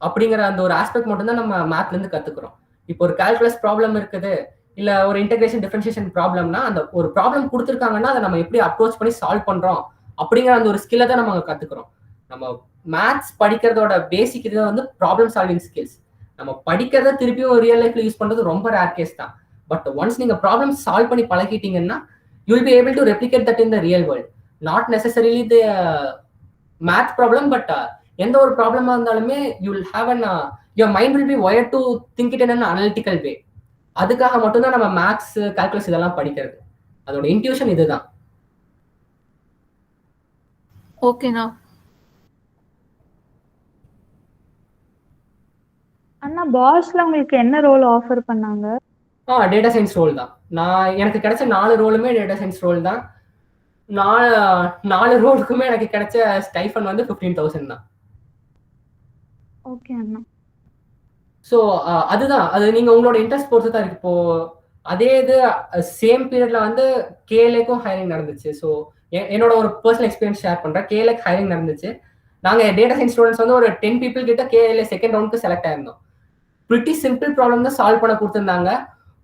[SPEAKER 3] அப்படிங்கிற அந்த ஒரு ஆஸ்பெக்ட் மட்டும் தான் நம்ம மேத்ல இருந்து கத்துக்கிறோம். இப்போ ஒரு கால்குலஸ் ப்ராப்ளம் இருக்குது, இல்ல ஒரு இன்டெகிரேஷன் டிஃபரன்ஷியேஷன் ப்ராப்ளம்னா அந்த ஒரு ப்ராப்ளம் கொடுத்துருக்காங்கன்னா அதை நம்ம எப்படி அப்ரோச் பண்ணி சால்வ் பண்றோம் அப்படிங்கிற அந்த ஒரு ஸ்கில்லை தான் நம்ம கத்துக்கிறோம். நம்ம மேத்ஸ் படிக்கிறதோட பேசிக் இது வந்து ப்ராப்ளம் சால்விங் ஸ்கில்ஸ். நம்ம படிக்கிறத திருப்பியும் ரியல் லைஃப்ல யூஸ் பண்றது ரொம்ப ரேர் கேஸ் தான். பட் ஒன்ஸ் நீங்க ப்ராப்ளம் சால்வ் பண்ணி பழகிட்டீங்கன்னா you will be able to replicate that in the real world. Not necessarily the math problem, but எந்த ஒரு ப்ராப்ளமா இருந்தாலுமே you will have an your mind will be wired to think it in an analytical way. அதுக்காக மட்டும்தான் நம்ம maths, calculus இதெல்லாம் படிக்கிறது. அதோட இன்ட்யூஷன் இதுதான்.
[SPEAKER 2] ஓகேண்ணா. அண்ணா, பாஸ்ல உங்களுக்கு என்ன ரோல் ஆஃபர் பண்ணாங்க?
[SPEAKER 3] டேட்டா சயின்ஸ் ரோல் தான். எனக்கு கிடைச்ச 4 ரோலுமே டேட்டா சயின்ஸ் ரோல் தான். 4 ரோலுக்குமே எனக்கு கிடைச்ச ஸ்டைஃபன் வந்து 15,000 தான்.
[SPEAKER 2] ஓகே அண்ணா.
[SPEAKER 3] ஸோ அதுதான், அது நீங்க உங்களோட இன்ட்ரெஸ்ட் பொறுத்து தான் இருக்கு. இப்போ அதே இது சேம் பீரியட்ல வந்து கேலேக்கும் ஹையரிங் நடந்துச்சு. ஸோ என்னோட ஒரு பர்சனல் எக்ஸ்பீரியன்ஸ் ஷேர் பண்றேன். கேலேக்கு ஹையரிங் நடந்துச்சு. நாங்க டேட்டா சயின்ஸ் ஸ்டூடெண்ட்ஸ் வந்து ஒரு 10 people கிட்ட கேல செகண்ட் ரவுண்டுக்கு செலக்ட் ஆயிருந்தோம். பிரிட்டி சிம்பிள் ப்ராப்ளம் தான் சால்வ் பண்ண கொடுத்துருந்தாங்க.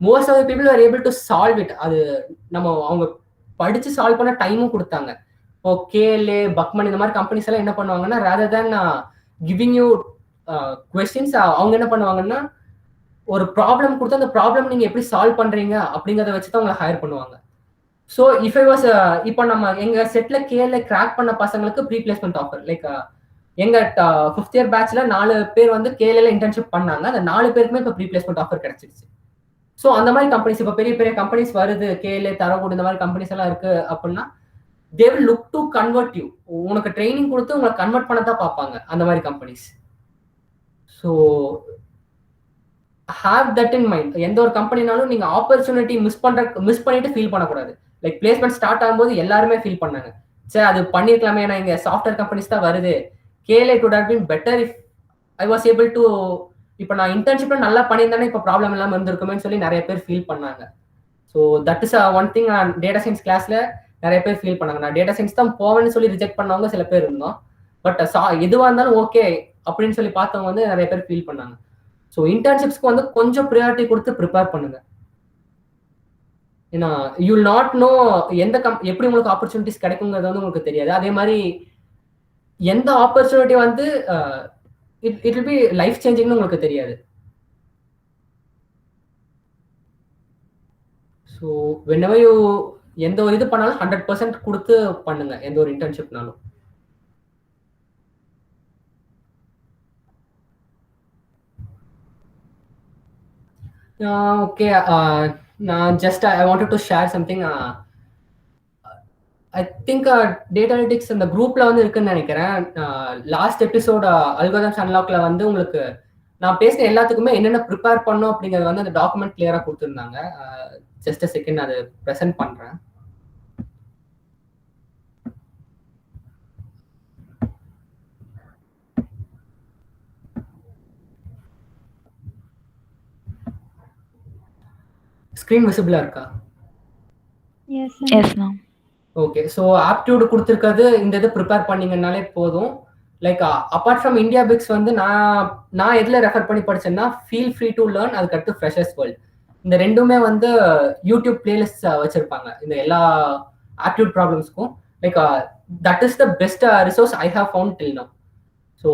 [SPEAKER 3] Most of the people are able to solve it. அது அவங்க படிச்சு சால்வ் பண்ண டைமும் கொடுத்தாங்க. இப்போ கேலே, பக்மன் இந்த மாதிரி கம்பெனிஸ் எல்லாம் என்ன பண்ணுவாங்கன்னா rather than giving you questions, அவங்க என்ன பண்ணுவாங்கன்னா ஒரு ப்ராப்ளம் கொடுத்து அந்த ப்ராப்ளம் நீங்க எப்படி சால்வ் பண்றீங்க அப்படிங்கிறத வச்சு தான் உங்களை ஹையர் பண்ணுவாங்க. ஸோ இஃப் ஐ வாஸ் இப்போ நம்ம எங்க செட்ல கேல கிராக் பண்ண பசங்களுக்கு ப்ரீ பிளேஸ்மெண்ட் ஆஃபர். லைக் எங்க 5th year பேட்ச்ல 4 பேர் வந்து கேல இன்டர்ன்ஷிப் பண்ணாங்க. அந்த 4 பேருக்குமே இப்போ ப்ரீ பிளேஸ்மெண்ட் ஆஃபர் கிடைச்சிருச்சு. ஸோ அந்த மாதிரி கம்பெனிஸ் இப்போ பெரிய பெரிய கம்பெனிஸ் வருது, கேல, தரகூட இந்த மாதிரி கம்பெனிஸ் எல்லாம் இருக்கு அப்படின்னா they will look to convert you. உனக்கு ட்ரைனிங் கொடுத்து உங்களை கன்வெர்ட் பண்ண தான் பார்ப்பாங்க அந்த மாதிரி companies. So have that in mind. எந்த ஒரு கம்பெனினாலும் நீங்க ஆப்பர்ச்சுனிட்டி மிஸ் பண்ணிட்டு ஃபீல் பண்ணக்கூடாது. லைக் பிளேஸ்மெண்ட் ஸ்டார்ட் ஆகும்போது எல்லாருமே ஃபீல் பண்ணாங்க, சரி அது பண்ணிருக்கலாமே, ஏன்னா இங்க சாஃப்ட்வேர் கம்பெனிஸ் தான் வருது, Cayley it would have been better if I was able to இப்போ நான் இன்டர்ன்ஷிப்ல நல்லா பண்ணியிருந்தேன்னா இப்போ ப்ராப்ளம் இல்லாமல் இருந்திருக்குமேன்னு சொல்லி நிறைய பேர் ஃபீல் பண்ணாங்க. So that is one thing. நான் டேட்டா சயின்ஸ் கிளாஸ்ல நிறைய பேர் ஃபீல் பண்ணாங்க. நான் டேட்டா சயின்ஸ் தான் போவேன்னு சொல்லி ரிஜெக்ட் பண்ணவங்க சில பேர் இருந்தோம். பட் எதுவாக இருந்தாலும் ஓகே அப்படின்னு சொல்லி பார்த்தவங்க வந்து நிறைய பேர் ஃபீல் பண்ணாங்க. ஸோ இன்டர்ன்ஷிப்ஸ்க்கு வந்து கொஞ்சம் ப்ரியாரிட்டி கொடுத்து ப்ரிப்பேர் பண்ணுங்க. ஏன்னா யூ வில் நாட் நோ எந்த எப்படி உங்களுக்கு ஆப்பர்ச்சுனிட்டிஸ் கிடைக்குங்கிறது வந்து உங்களுக்கு தெரியாது. அதே மாதிரி எந்த ஆப்பர்ச்சுனிட்டி வந்து இட் வில் பி லைஃப் சேஞ்சிங்னு உங்களுக்கு தெரியாது. ஸோ வென்னவர் யூ எந்த ஒரு இது பண்ணாலும் 100% கொடுத்து பண்ணுங்க எந்த ஒரு இன்டர்ன்ஷிப்னாலும். ஓகே, நான் just I wanted to share something. I think data analytics அந்த குரூப்ல வந்து இருக்குன்னு நினைக்கிறேன். லாஸ்ட் எபிசோட் அல்காரிதம்ஸ் அன்லாக்ல வந்து உங்களுக்கு நான் பேசின எல்லாத்துக்குமே என்னென்ன ப்ரிப்பேர் பண்ணோம் அப்படிங்கிறது வந்து அந்த டாக்குமெண்ட் கிளியரா கொடுத்துருந்தாங்க. ஜஸ்ட் அ செகண்ட் அது ப்ரெசென்ட் பண்றேன். ஸ்கிரீன் விசிபிளா இருக்கா?
[SPEAKER 2] Yes ma'am.
[SPEAKER 3] Okay, so aptitude கொடுத்துருக்கிறது இந்த இது ப்ரிப்பேர் பண்ணீங்கன்னாலே போதும். Like apart from IndiaBix வந்து நான் எதில் ரெஃபர் பண்ணி படிச்சேன்னா ஃபீல் ஃப்ரீ டு லேர்ன், அதுக்கடுத்து ஃப்ரெஷர்ஸ் வேர்ல்ட். இந்த ரெண்டுமே வந்து யூடியூப் பிளேலிஸ்ட் வச்சிருப்பாங்க இந்த எல்லா ஆப்டியூட் ப்ராப்ளம்ஸ்க்கும். Like that is the best resource I have found till now. So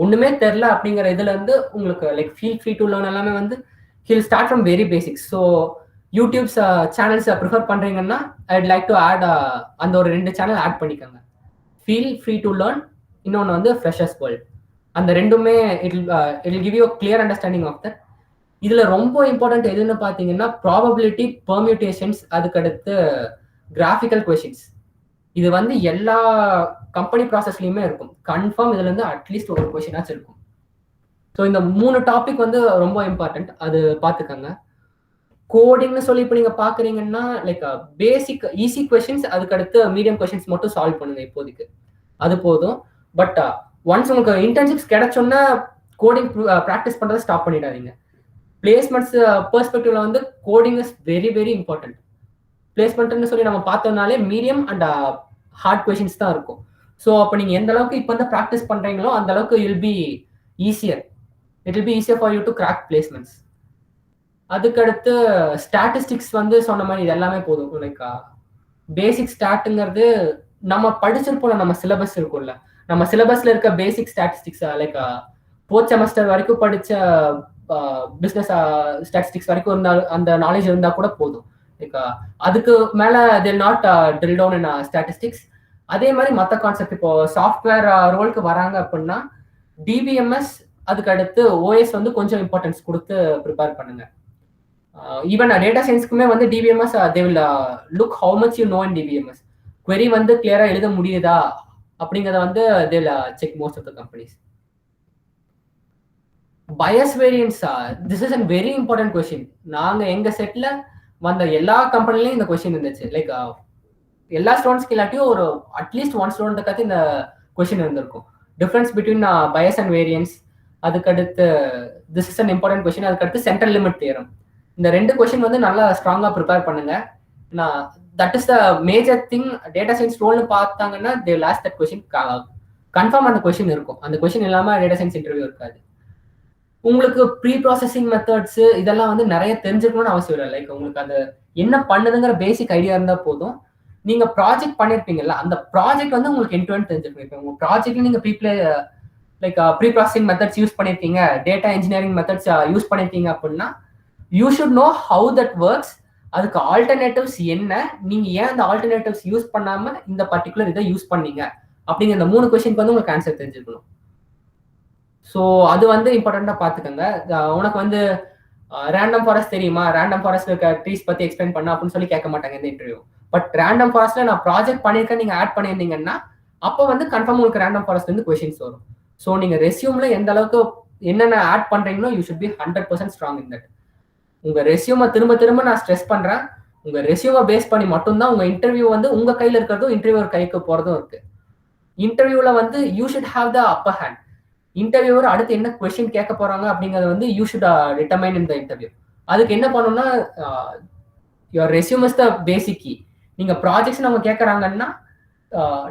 [SPEAKER 3] ஒன்றுமே தெரில அப்படிங்கிற இதுல இருந்து உங்களுக்கு like feel free to learn எல்லாமே வந்து ஹில் start from very basics. So YouTubes channels prefer பண்றீங்கன்னா ஐட் லைக் டு ஆட் அந்த ஒரு 2 சேனல் ஆட் பண்ணிக்கோங்க. ஃபீல் ஃப்ரீ டு லேர்ன், இன்னொன்று வந்து ஃப்ரெஷர்ஸ் வேர்ல்ட். அந்த ரெண்டுமே it give you clear understanding of that. இதுல ரொம்ப இம்பார்ட்டன்ட் எதுன்னு பார்த்தீங்கன்னா ப்ராபபிலிட்டி, பெர்மியூட்டேஷன்ஸ், அதுக்கடுத்து கிராஃபிக்கல் கொஷின்ஸ். இது வந்து எல்லா கம்பெனி ப்ராசஸ்லையுமே இருக்கும். கன்ஃபார்ம் இதுல இருந்து அட்லீஸ்ட் ஒரு கொஷினாச்சும் இருக்கும். ஸோ இந்த 3 டாபிக் வந்து ரொம்ப இம்பார்ட்டன்ட், அது பார்த்துக்கோங்க. கோடிங்னு சொல்லி இப்போ நீங்க பாக்குறீங்கன்னா லைக் பேசிக் ஈஸி கொஸ்டின்ஸ், அதுக்கடுத்து மீடியம் கொஸ்டின்ஸ் மட்டும் சால்வ் பண்ணுங்க இப்போதைக்கு, அது போதும். பட் ஒன்ஸ் உங்களுக்கு இன்டர்ன்ஷிப்ஸ் கிடைச்சோன்னா கோடிங் ப்ராக்டிஸ் பண்றதை ஸ்டாப் பண்ணிடாதீங்க. பிளேஸ்மெண்ட்ஸ் பெர்ஸ்பெக்டிவ்ல வந்து coding is very very important. பிளேஸ்மெண்ட்னு சொல்லி நம்ம பார்த்தோம்னாலே மீடியம் அண்ட் ஹார்ட் கொஸ்டின்ஸ் தான் இருக்கும். ஸோ அப்போ நீங்க எந்த அளவுக்கு இப்போ வந்து ப்ராக்டிஸ் பண்றீங்களோ அந்த அளவுக்கு it will B easier for you to crack placements. அதுக்கடுத்து ஸ்டாட்டிஸ்டிக்ஸ் வந்து சொன்ன மாதிரி இது எல்லாமே போதும். லைக் பேசிக் ஸ்டாட்டுங்கிறது நம்ம படிச்சிருப்போம்ல, நம்ம சிலபஸ் இருக்கும்ல, நம்ம சிலபஸ்ல இருக்க பேசிக் ஸ்டாட்டிஸ்டிக்ஸ் லைக் 4th செமஸ்டர் வரைக்கும் படிச்ச பிஸ்னஸ் ஸ்டாட்டிஸ்டிக்ஸ் வரைக்கும் இருந்தால் அந்த நாலேஜ் இருந்தா கூட போதும். லைக் அதுக்கு மேல they not drill down in statistics. அதே மாதிரி மற்ற கான்செப்ட், இப்போ சாஃப்ட்வேர் ரோலுக்கு வராங்க அப்படின்னா டிபிஎம்எஸ், அதுக்கு அடுத்து ஓஎஸ் வந்து கொஞ்சம் இம்பார்ட்டன்ஸ் கொடுத்து ப்ரிப்பேர் பண்ணுங்க. ஈவன் டேட்டா சயின்ஸ்க்குமே வந்து DBMS they will look how much you know in DBMS. query வந்து கிளியரா எழுத முடியுதா அப்படிங்கிறத வந்து they will check most of the companies. Bias variance, this is a very important question. நாங்க எங்க செட்ல வந்த எல்லா கம்பெனிலையும் இந்த கொஸ்டின் இருந்துச்சு. லைக் எல்லா ஸ்டூடெண்ட்ஸ்க்கு இல்லாட்டியும் ஒரு அட்லீஸ்ட் 1 ஸ்டூடெண்ட்டுக்காவது இந்த கொஸ்டின் இருந்திருக்கும். Difference between bias and variance, அதுக்கடுத்து this is an important question, அதுக்கடுத்து சென்ட்ரல் லிமிட் தியரம். இந்த 2 கொஸ்டின் வந்து நல்லா ஸ்ட்ராங்கா ப்ரிப்பேர் பண்ணுங்க. That is the major thing. Data science ரோல்னு பார்த்தாங்கன்னா they will ask that question. Confirm அந்த கொஸ்டின் இருக்கும். அந்த கொஸ்டின் இல்லாம டேட்டா சயின்ஸ் இன்டர்வியூ இருக்காது. உங்களுக்கு ப்ரீ ப்ராசஸிங் மெத்தட்ஸ் இதெல்லாம் வந்து நிறைய தெரிஞ்சுக்கணும்னு அவசியம் இல்லை. லைக் உங்களுக்கு அது என்ன பண்ணுதுங்கிற பேசிக் ஐடியா இருந்தா போதும். நீங்க ப்ராஜெக்ட் பண்ணிருப்பீங்கல்ல, அந்த ப்ராஜெக்ட் வந்து உங்களுக்கு எண்ட் டு எண்ட் தெரிஞ்சிருக்கும். இப்போ உங்க ப்ராஜெக்ட்ல நீங்க ப்ரீ ப்ராசஸிங் மெத்தட்ஸ் யூஸ் பண்ணிருக்கீங்க, டேட்டா இன்ஜினியரிங் மெத்தட்ஸ் யூஸ் பண்ணிருக்கீங்க அப்படின்னா you should know how that works. அதுக்கு ஆல்டர்னேட்டிவ்ஸ் என்ன, நீங்க ஏன் அந்த ஆல்டர்னேட்டிவ்ஸ் யூஸ் பண்ணாம இந்த பர்டிகுலர் இதை யூஸ் பண்ணீங்க அப்படிங்கிற இந்த 3 கொஸ்டினுக்கு வந்து உங்களுக்கு ஆன்சர் தெரிஞ்சுக்கணும். ஸோ அது வந்து இம்பார்ட்டண்டா பாத்துக்கோங்க. உனக்கு வந்து ரேண்டம் ஃபாரஸ்ட் தெரியுமா, ரேண்டம் ஃபாரஸ்ட் இருக்க ட்ரீஸ் பத்தி எக்ஸ்பிளைன் பண்ண அப்படின்னு சொல்லி கேட்க மாட்டாங்க இந்த இன்டர்வியூ. பட் ரேண்டம் ஃபாரஸ்ட்ல நான் ப்ராஜெக்ட் பண்ணியிருக்கேன் நீங்க ஆட் பண்ணியிருந்தீங்கன்னா அப்போ வந்து கன்ஃபார்ம் உங்களுக்கு ரேண்டம் ஃபாரஸ்ட் வந்து கொஸ்டின்ஸ் வரும். ஸோ நீங்க ரெஸ்யூம்ல எந்த அளவுக்கு என்னென்ன ஆட் பண்றீங்களோ you should be 100% strong in that. உங்க ரெஸ்யூமை திரும்ப திரும்ப நான் ஸ்ட்ரெஸ் பண்றேன், உங்க ரெஸ்யூமை பேஸ் பண்ணி மட்டும்தான் உங்க இன்டர்வியூ வந்து உங்க கையில இருக்கிறதும் இன்டர்வியூ கைக்கு போறதும் இருக்கு. இன்டர்வியூல வந்து you should have the upper hand. Interviewer அடுத்து என்ன கொஸ்டின் கேட்க போறாங்க அப்படிங்கறது வந்து you should determine in the interview. அதுக்கு என்ன பண்ணணும்னா your resume is the basic key. நீங்க ப்ராஜெக்ட்ஸ் அவங்க கேட்கறாங்கன்னா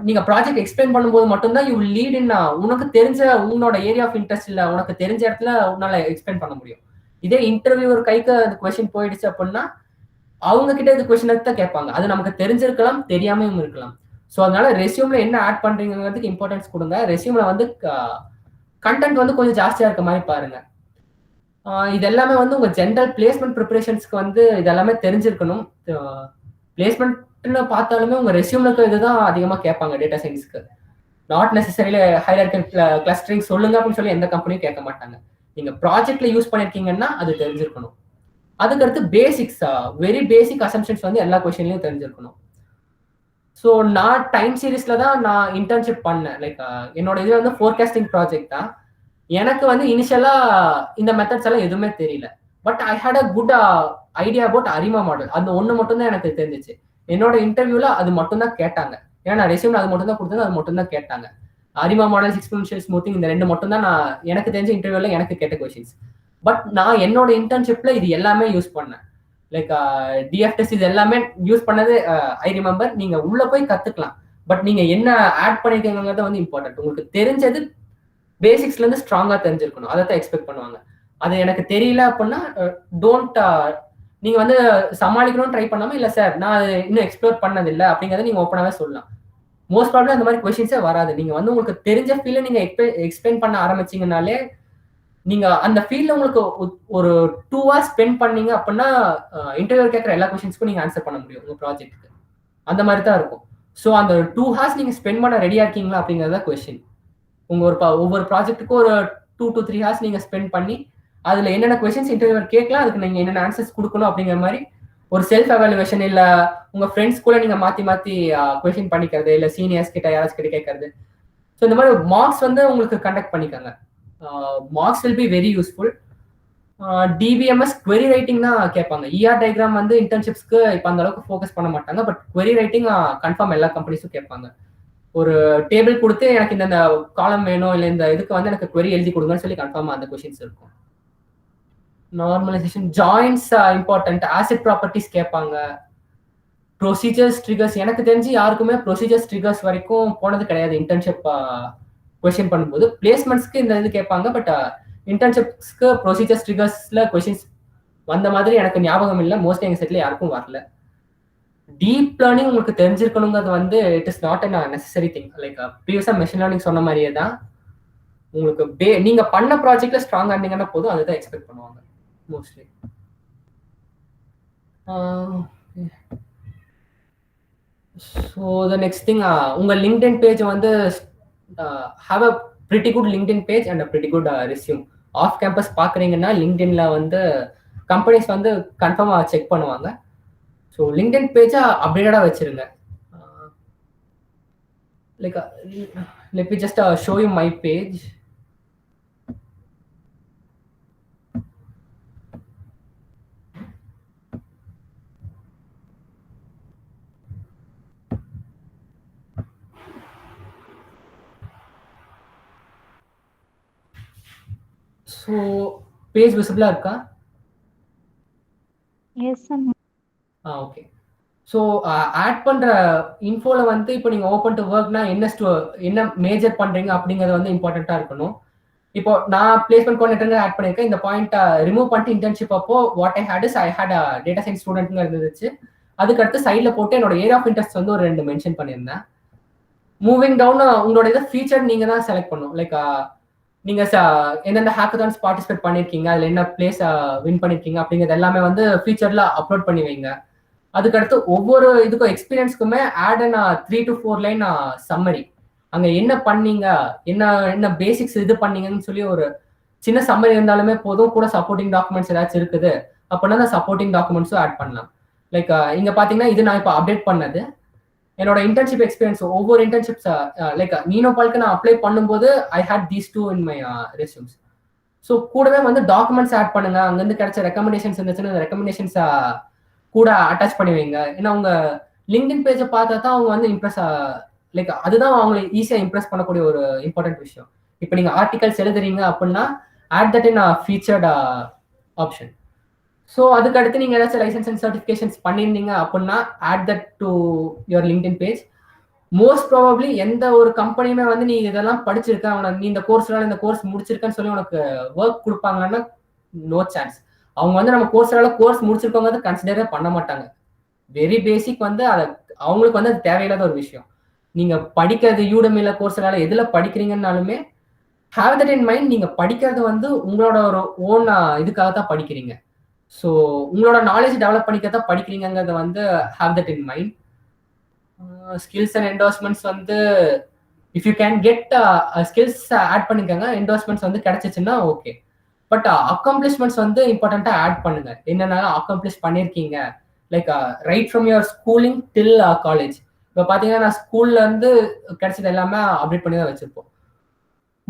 [SPEAKER 3] நீங்க ப்ராஜெக்ட் எக்ஸ்பிளைன் பண்ணும்போது மட்டும்தான் யூ லீட் இன் உனக்கு தெரிஞ்ச உன்னோட ஏரியா ஆஃப் இன்ட்ரெஸ்ட் இல்ல உனக்கு தெரிஞ்ச இடத்துல உன்னால எக்ஸ்பிளைன் பண்ண முடியும். இதே இன்டர்வியூவர் கைக்கு அந்த கொஸ்டின் போயிடுச்சு அப்படின்னா அவங்க கிட்ட இந்த கொஸ்டின் தான் கேட்பாங்க. அது நமக்கு தெரிஞ்சிருக்கலாம் தெரியாமையும் இருக்கலாம். ஸோ அதனால ரெஸ்யூம்ல என்ன ஆட் பண்றீங்கிறதுக்கு இம்பார்ட்டன்ஸ் கொடுங்க. ரெஸ்யூம்ல வந்து கண்டென்ட் வந்து கொஞ்சம் ஜாஸ்தியா இருக்க மாதிரி பாருங்க. இது எல்லாமே வந்து உங்க ஜென்ரல் பிளேஸ்மெண்ட் ப்ரிப்பரேஷன்ஸ்க்கு வந்து இது எல்லாமே தெரிஞ்சிருக்கணும். பிளேஸ்மெண்ட்னு பார்த்தாலுமே உங்க ரெஸ்யூம்ல இதுதான் அதிகமா கேட்பாங்க டேட்டா சயின்ஸ்க்கு. நாட் நெசசரியில ஹையர் கிளஸ்டரிங் சொல்லுங்க அப்படின்னு சொல்லி எந்த கம்பெனியும் கேட்க மாட்டாங்க. நீங்க ப்ராஜெக்ட்ல யூஸ் பண்ணிருக்கீங்கன்னா அது தெரிஞ்சிருக்கணும். அதுக்கடுத்து பேசிக்ஸ், வெரி பேசிக் அசம்ஷன்ஸ் வந்து எல்லா கொஸ்டின்லயும் தெரிஞ்சிருக்கணும். ஸோ நான் டைம் சீரீஸ்ல தான் நான் இன்டர்ன்ஷிப் பண்ணேன். லைக் என்னோட இது வந்து ஃபோர்காஸ்டிங் ப்ராஜெக்ட் தான். எனக்கு வந்து இனிஷியலா இந்த மெத்தட்ஸ் எல்லாம் எதுவுமே தெரியல. But I had a good idea about ARIMA model. அது ஒன்று மட்டும்தான் எனக்கு தெரிஞ்சிச்சு. என்னோட இன்டர்வியூல அது மட்டும் தான் கேட்டாங்க. ஏன்னா நான் ரெஸ்யூம்ல அது மட்டும் தான் கொடுத்தது, அது மட்டும் தான் கேட்டாங்க. அரிமா மாடல், எக்ஸ்போனென்ஷியல் ஸ்மூத்திங், இந்த ரெண்டு மட்டும் தான் நான் எனக்கு தெரிஞ்ச இன்டர்வியூல எனக்கு கேட்ட கொஸ்டின்ஸ். பட் நான் என்னோட இன்டர்ன்ஷிப்ல இது எல்லாமே யூஸ் பண்ணேன். லைக் டிஎஃப்டெஸ் இது எல்லாமே யூஸ் பண்ணது ஐ ரிமெம்பர். நீங்க உள்ள போய் கத்துக்கலாம். பட் நீங்க என்ன ஆட் பண்ணிருக்கீங்கிறத வந்து இம்பார்ட்டன்ட். உங்களுக்கு தெரிஞ்சது பேசிக்ஸ்ல இருந்து ஸ்ட்ராங்கா தெரிஞ்சிருக்கணும். அதை தான் எக்ஸ்பெக்ட் பண்ணுவாங்க. அது எனக்கு தெரியல அப்படின்னா டோன்ட் நீங்க வந்து சமாளிக்கணும்னு ட்ரை பண்ணாம இல்ல சார் நான் இன்னும் எக்ஸ்ப்ளோர் பண்ணது இல்லை அப்படிங்கறத நீங்க ஓப்பனாவே சொல்லலாம். மோஸ்ட் ப்ராப்ளம் அந்த மாதிரி கொஸ்டின்ஸே வராது. நீங்க வந்து உங்களுக்கு தெரிஞ்ச ஃபீல்ட நீங்க எக்ஸ்பிளைன் பண்ண ஆரம்பிச்சீங்கனாலே நீங்க அந்த ஃபீல்ட்ல உங்களுக்கு ஒரு 2 hours ஸ்பெண்ட் பண்ணீங்க அப்படின்னா இன்டர்வியூ கேட்கற எல்லா கொஸ்டின்ஸ்க்கும் நீங்க ஆன்சர் பண்ண முடியும் உங்க ப்ராஜெக்ட்டுக்கு. அந்த மாதிரி தான் இருக்கும். ஸோ அந்த 2 hours நீங்க ஸ்பெண்ட் பண்ண ரெடியா இருக்கீங்களா அப்படிங்கறத கொஸ்டின். உங்க ஒவ்வொரு ப்ராஜெக்ட்டுக்கும் ஒரு 2 to 3 hours நீங்க ஸ்பெண்ட் பண்ணி அதுல என்னென்ன கொஸ்டின்ஸ் இன்டர்வியூவர் கேட்கலாம், அதுக்கு நீங்க என்னென்ன ஆன்சர்ஸ் கொடுக்கணும் அப்படிங்கிற மாதிரி ஒரு செல்ஃப் எவாலுவேஷன் இல்ல உங்க ஃப்ரெண்ட்ஸ் கூட நீங்க மாத்தி மாத்தி கொஸ்டின் பண்ணிக்கிறது, இல்ல சீனியர்ஸ் கிட்ட யாராச்சும் கிட்ட கேட்கறது. ஸோ இந்த மாதிரி மார்க்ஸ் வந்து உங்களுக்கு கண்டக்ட் பண்ணிக்கோங்க. Marks will be very useful. DBMS query writing தான் கேட்பாங்க. இஆர் டயக்ராம் வந்து இன்டர்ன்ஷிப்ஸ்க்கு இப்போ அந்த அளவுக்கு ஃபோக்கஸ் பண்ண மாட்டாங்க. பட் query ரைட்டிங் கன்ஃபார்ம் எல்லா கம்பெனிஸும் கேட்பாங்க. ஒரு டேபிள் கொடுத்து எனக்கு இந்த காலம் வேணும் இல்லை இந்த இதுக்கு வந்து எனக்கு query எழுதி கொடுங்கன்னு சொல்லி கன்ஃபார்மா அந்த கொஸ்டின்ஸ் இருக்கும். Normalisation, joins important. ACID properties கேட்பாங்க. Procedures, triggers. எனக்கு தெரிஞ்சு யாருக்குமே ப்ரொசீஜர்ஸ் ட்ரிகர்ஸ் வரைக்கும் போனது கிடையாது இன்டர்ன்ஷிப் கொஸ்டின் பண்ணும்போது. பிளேஸ்மெண்ட்ஸ்க்கு இந்த இது கேட்பாங்க. பட் இன்டர்ன்ஷிப்ஸ்க்கு ப்ரொசீஜர்ஸ் ட்ரிகர்ஸ்ல கொஸ்டின்ஸ் வந்த மாதிரி எனக்கு ஞாபகம் இல்லை. மோஸ்ட்லி எங்க செட்ல யாருக்கும் வரல. டீப் லேர்னிங் உங்களுக்கு தெரிஞ்சிருக்கணுங்கிறது வந்து it is not a necessary thing. Like ப்ரீவியஸா மெஷின் லேர்னிங் சொன்ன மாதிரியே தான் உங்களுக்கு நீங்க பண்ண ப்ராஜெக்ட்ல ஸ்ட்ராங்கா இருந்தீங்கன்னா போதும், அதுதான் எக்ஸ்பெக்ட் பண்ணுவாங்க mostly. So the next thing, உங்க லிங்க்டின் பேஜ் வந்து have a pretty good LinkedIn page and a pretty good resume. Off campus பாக்குறீங்கன்னா லிங்க்டின்ல வந்து கம்பெனிஸ் வந்து கன்ஃபார்மா செக் பண்ணுவாங்க. ஸோ லிங்க்டின் பேஜை அப்டேட்டடா வச்சிருங்க. Like let me just show you my page. So page விசிபிளா இருக்கா?
[SPEAKER 2] Yes sir.
[SPEAKER 3] Okay. So add பண்ற இன்ஃபோல வந்து இப்போ நீங்க ஓப்பன் டு ஒர்க்னா என்ன மேஜர் பண்றீங்க அப்படிங்கிறது வந்து இம்பார்ட்டண்டா இருக்கணும். இப்போ நான் பிளேஸ்மெண்ட் கோஆர்டினேட்டர் ஆட் பண்ணிருக்கேன். இந்த பாயிண்ட் ரிமூவ் பண்ணிட்டு இன்டர்ன்ஷிப் அப்போ what I had data science ஸ்டூடெண்ட்ங்க இருந்துச்சு. அதுக்கடுத்து சைட்ல போட்டு என்னோட ஏரியா ஆஃப் இன்ட்ரெஸ்ட் வந்து ஒரு 2 மென்ஷன் பண்ணியிருந்தேன். மூவிங் டவுன் உங்களோட இதை ஃபீச்சர் நீங்க தான் செலக்ட் பண்ணும். லைக் நீங்க எந்தெந்த ஹேக்கத்தான்ஸ் பார்ட்டிசிபேட் பண்ணிருக்கீங்க, அதுல என்ன பிளேஸ் வின் பண்ணிருக்கீங்க அப்படிங்கிறது எல்லாமே வந்து ஃபீச்சர்ல அப்லோட் பண்ணி வைங்க. அதுக்கடுத்து ஒவ்வொரு இதுக்கும் எக்ஸ்பீரியன்ஸ்க்குமே add and 3 to 4 line summary. அங்க என்ன பண்ணீங்க, என்ன பேசிக்ஸ் இது பண்ணீங்கன்னு சொல்லி ஒரு சின்ன சம்மரி இருந்தாலுமே போதும். கூட சப்போர்ட்டிங் டாக்குமெண்ட்ஸ் ஏதாச்சும் இருக்குது அப்படின்னா அந்த சப்போர்ட்டிங் டாக்குமெண்ட்ஸும் ஆட் பண்ணலாம். லைக் இங்க பாத்தீங்கன்னா இது நான் இப்போ அப்டேட் பண்ணது. என்னோட இன்டர்ன்ஷிப் எக்ஸ்பீரியன்ஸ் ஒவ்வொரு இன்டர்ன்ஷிப்ஸ் லைக் நீனோபாலுக்கு நான் அப்ளை பண்ணும்போது I had these 2 in my resumes. So கூடவே வந்து டாக்குமெண்ட்ஸ் ஆட் பண்ணுங்க. அங்கேருந்து கிடைச்ச ரெக்கமெண்டேஷன்ஸ் இருந்துச்சுன்னா அந்த ரெக்கமெண்டேஷன்ஸ் கூட அட்டாச் பண்ணி வைங்க. ஏன்னா அவங்க லிங்க்டின் பேஜை பார்த்தா தான் அவங்க வந்து இம்ப்ரெஸ் லைக் அதுதான் அவங்களை ஈஸியாக இம்ப்ரெஸ் பண்ணக்கூடிய ஒரு இம்பார்ட்டன்ட் விஷயம். இப்போ நீங்கள் ஆர்டிகல்ஸ் எழுதுறீங்க அப்படின்னா add that in featured option. So அதுக்கு அடுத்து நீங்கள் ஏதாச்சும் லைசன்ஸ் அண்ட் சர்டிஃபிகேஷன்ஸ் பண்ணியிருந்தீங்க அப்படின்னா add that to your LinkedIn page. Most probably எந்த ஒரு கம்பெனியுமே வந்து நீ இதெல்லாம் படிச்சிருக்க, அவனை நீ இந்த கோர்ஸ் முடிச்சிருக்கன்னு சொல்லி உனக்கு ஒர்க் கொடுப்பாங்கன்னா நோ சான்ஸ். அவங்க வந்து நம்ம கோர்ஸ் முடிச்சிருக்கவங்க வந்து கன்சிடரே பண்ண மாட்டாங்க. வெரி பேசிக் வந்து அதை அவங்களுக்கு வந்து அது தேவையில்லாத ஒரு விஷயம். நீங்க படிக்கிறது யூடமில கோர்ஸ்னால எதுல படிக்கிறீங்கன்னாலுமே ஹேவ் தட் இன் மைண்ட். நீங்க படிக்கிறது வந்து உங்களோட ஒரு ஓன் இதுக்காக தான் படிக்கிறீங்க. ஸோ உங்களோட நாலேஜ் டெவலப் பண்ணிக்கிறதா படிக்கிறீங்கிறத வந்து have that in mind. Skills and endorsements வந்து if you can get skills add பண்ணிக்கோங்க. என்டோர்ஸ்மெண்ட்ஸ் வந்து கிடைச்சிச்சுன்னா ஓகே. பட் அக்காம்ப்ளிஷ்மெண்ட்ஸ் வந்து இம்பார்ட்டண்ட்டாக ஆட் பண்ணுங்க. என்னென்னாலும் அக்காம்ப்ளிஷ் பண்ணியிருக்கீங்க, like right from your schooling till college. இப்போ பார்த்தீங்கன்னா நான் ஸ்கூல்ல இருந்து கிடைச்சது எல்லாமே அப்டேட் பண்ணி தான் வச்சிருப்போம்.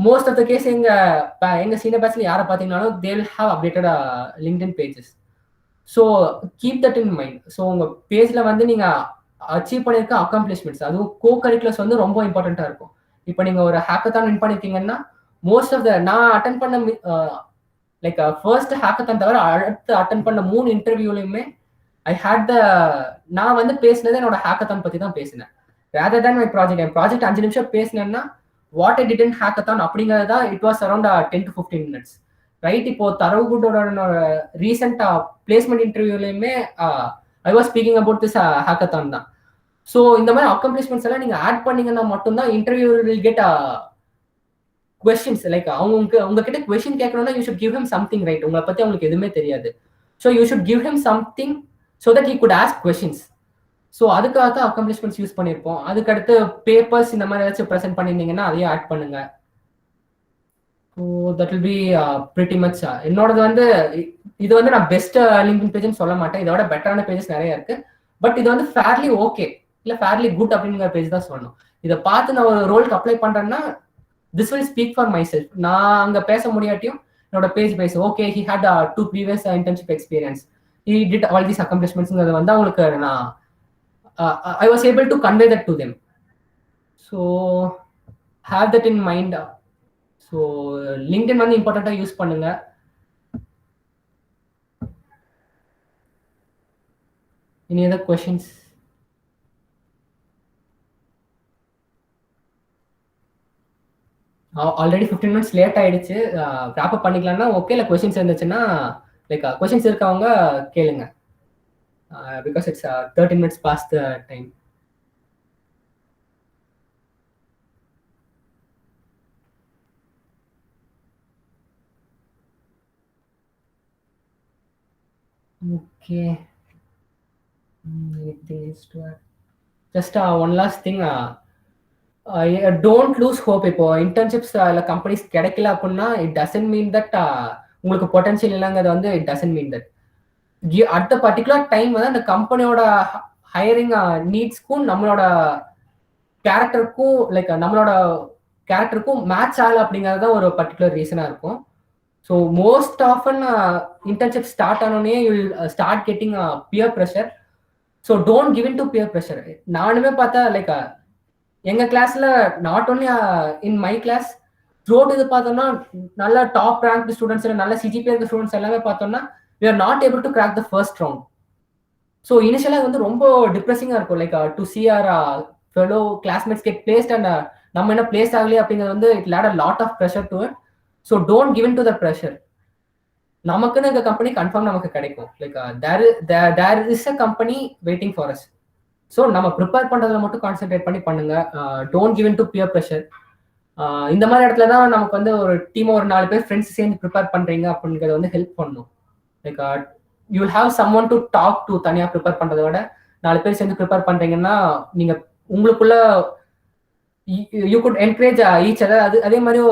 [SPEAKER 3] மோஸ்ட் ஆஃப் த கேஸ் எங்க சீனியர் பேட்ச்ல யாரை பார்த்தீங்கன்னாலும் they will have updated LinkedIn pages. So keep that in mind. So உங்க பேஜ்ல வந்து நீங்க அச்சீவ் பண்ணியிருக்க அக்காம்ப்ளிஷ்மெண்ட்ஸ், அதுவும் கோ கரிக்குலர்ஸ் வந்து ரொம்ப இம்பார்ட்டண்ட்டாக இருக்கும். இப்போ நீங்கள் ஒரு ஹேக்கத்தான் வின் பண்ணியிருக்கீங்கன்னா மோஸ்ட் ஆஃப் த நான் அட்டன் பண்ண லைக் ஃபர்ஸ்ட் ஹேக்கத்தான் தவிர அடுத்து அட்டன் பண்ண 3 இன்டர்வியூலையுமே ஐ ஹேட் த நான் வந்து பேசினது என்னோட ஹேக்கத்தான் பற்றி தான் பேசினேன். Rather than my project. என் ப்ராஜெக்ட் 5 நிமிஷம் பேசினேன்னா what I did in hackathon அப்படிங்கிறது தான் it was around 10 to 15 minutes. Right. இப்போ தரவுகுட்டோட ரீசெண்ட் பிளேஸ்மெண்ட் இன்டர்வியூலையுமே I was speaking about this hackathon தான். ஸோ இந்த மாதிரி அக்காம்ப்ளிஷ்மெண்ட்ஸ் எல்லாம் நீங்கள் ஆட் பண்ணீங்கன்னா மட்டும்தான் interview will get questions. Like உங்ககிட்ட கொஸ்டின் கேட்கணும்னா you should give him something, right? உங்களை பற்றி அவங்களுக்கு எதுவுமே தெரியாது. So you should give him something so that he could ask questions. So அதுக்காக தான் அக்காம்ப்ளிஷ்மெண்ட்ஸ் யூஸ் பண்ணியிருப்போம். அதுக்கடுத்து பேப்பர்ஸ் இந்த மாதிரி ஏதாச்சும் ப்ரெசென்ட் பண்ணியிருந்தீங்கன்னா அதையும் ஆட் பண்ணுங்க. So that will be pretty much. என்னோடது வந்து இது வந்து நான் பெஸ்ட் லிங்க்டின் பேஜ்னு சொல்ல மாட்டேன். இதோட பெட்டரான பேஜஸ் நிறைய இருக்கு. பட் இது வந்து ஃபேர்லி ஓகே இல்லை ஃபேர்லி குட் அப்படிங்கிற பேஜ் தான் சொல்லணும். இதை பார்த்து நான் ஒரு ரோலுக்கு அப்ளை பண்ணுறேன்னா this will speak for myself. நான் அங்கே பேச முடியாட்டியும் என்னோட பேஜ் பேச okay he had 2 previous internship experience, he did all these accomplishmentsங்கிறது வந்து அவங்களுக்கு நான் I was able to convey that to them. So have that in mind. So LinkedIn வந்து இம்பார்ட்டண்ட்டாக யூஸ் பண்ணுங்க. Any other questions? Already 15 minutes late ஆயிடுச்சு. Rap அப் பண்ணிக்கலாம்னா okay. இல்லை கொஸ்டின்ஸ் இருந்துச்சுன்னா லைக் கொஸ்டின்ஸ் இருக்கவங்க கேளுங்க. Because it's 13 minutes past the time. Okay. Anything else to add? Just one last thing. Don't loose hope. இப்போ இன்டர்ன்ஷிப்ஸ் இல்லை companies கிடைக்கல அப்படின்னா இட் டசன்ட் மீன் தட் உங்களுக்கு பொட்டன்ஷியல் இல்லைங்கிறது வந்து it doesn't mean that at the particular time வந்து அந்த கம்பெனியோட ஹையரிங் நீட்ஸ்க்கும் நம்மளோட கேரக்டருக்கும் லைக் நம்மளோட கேரக்டருக்கும் மேட்ச் ஆகல அப்படிங்கிறது தான் ஒரு பர்டிகுலர் ரீசனாக இருக்கும். So most often internship start ஆனோடனே you will start getting peer pressure. So don't give in to peer pressure. நானுமே பார்த்தா லைக் எங்க கிளாஸ்ல not only in my class throughout இது பார்த்தோம்னா நல்ல டாப் ரேங்க் ஸ்டூடெண்ட்ஸ் நல்ல சிஜிபி இருக்க ஸ்டூடெண்ட்ஸ் எல்லாமே பார்த்தோம்னா we are not able to crack the first round. So இனிஷியலாக வந்து ரொம்ப டிப்ரெசிங்காக இருக்கும். Like to see are fellow classmates get placed and நம்ம என்ன பிளேஸ் ஆகலையே அப்படிங்கிறது வந்து it laid a lot of pressure to it. So don't give in to the pressure. நமக்குன்னு இந்த கம்பெனி கன்ஃபார்ம் நமக்கு கிடைக்கும். Like there is a company waiting for us. So நம்ம ப்ரிப்பேர் பண்ணுறதுல மட்டும் கான்சென்ட்ரேட் பண்ணி பண்ணுங்க. Don't give in to peer pressure. இந்த மாதிரி இடத்துல தான் நமக்கு வந்து ஒரு டீம் ஒரு 4 பேர் ஃப்ரெண்ட்ஸ் சேர்ந்து ப்ரிப்பேர் பண்ணுறீங்க அப்படிங்கிறது வந்து ஹெல்ப் பண்ணும். Like you will have someone to talk to. தனியாக ப்ரிப்பேர் பண்ணுறத விட 4 பேர் சேர்ந்து ப்ரிப்பேர் பண்ணுறீங்கன்னா நீங்கள் உங்களுக்குள்ள you could encourage each other. அதே மாதிரி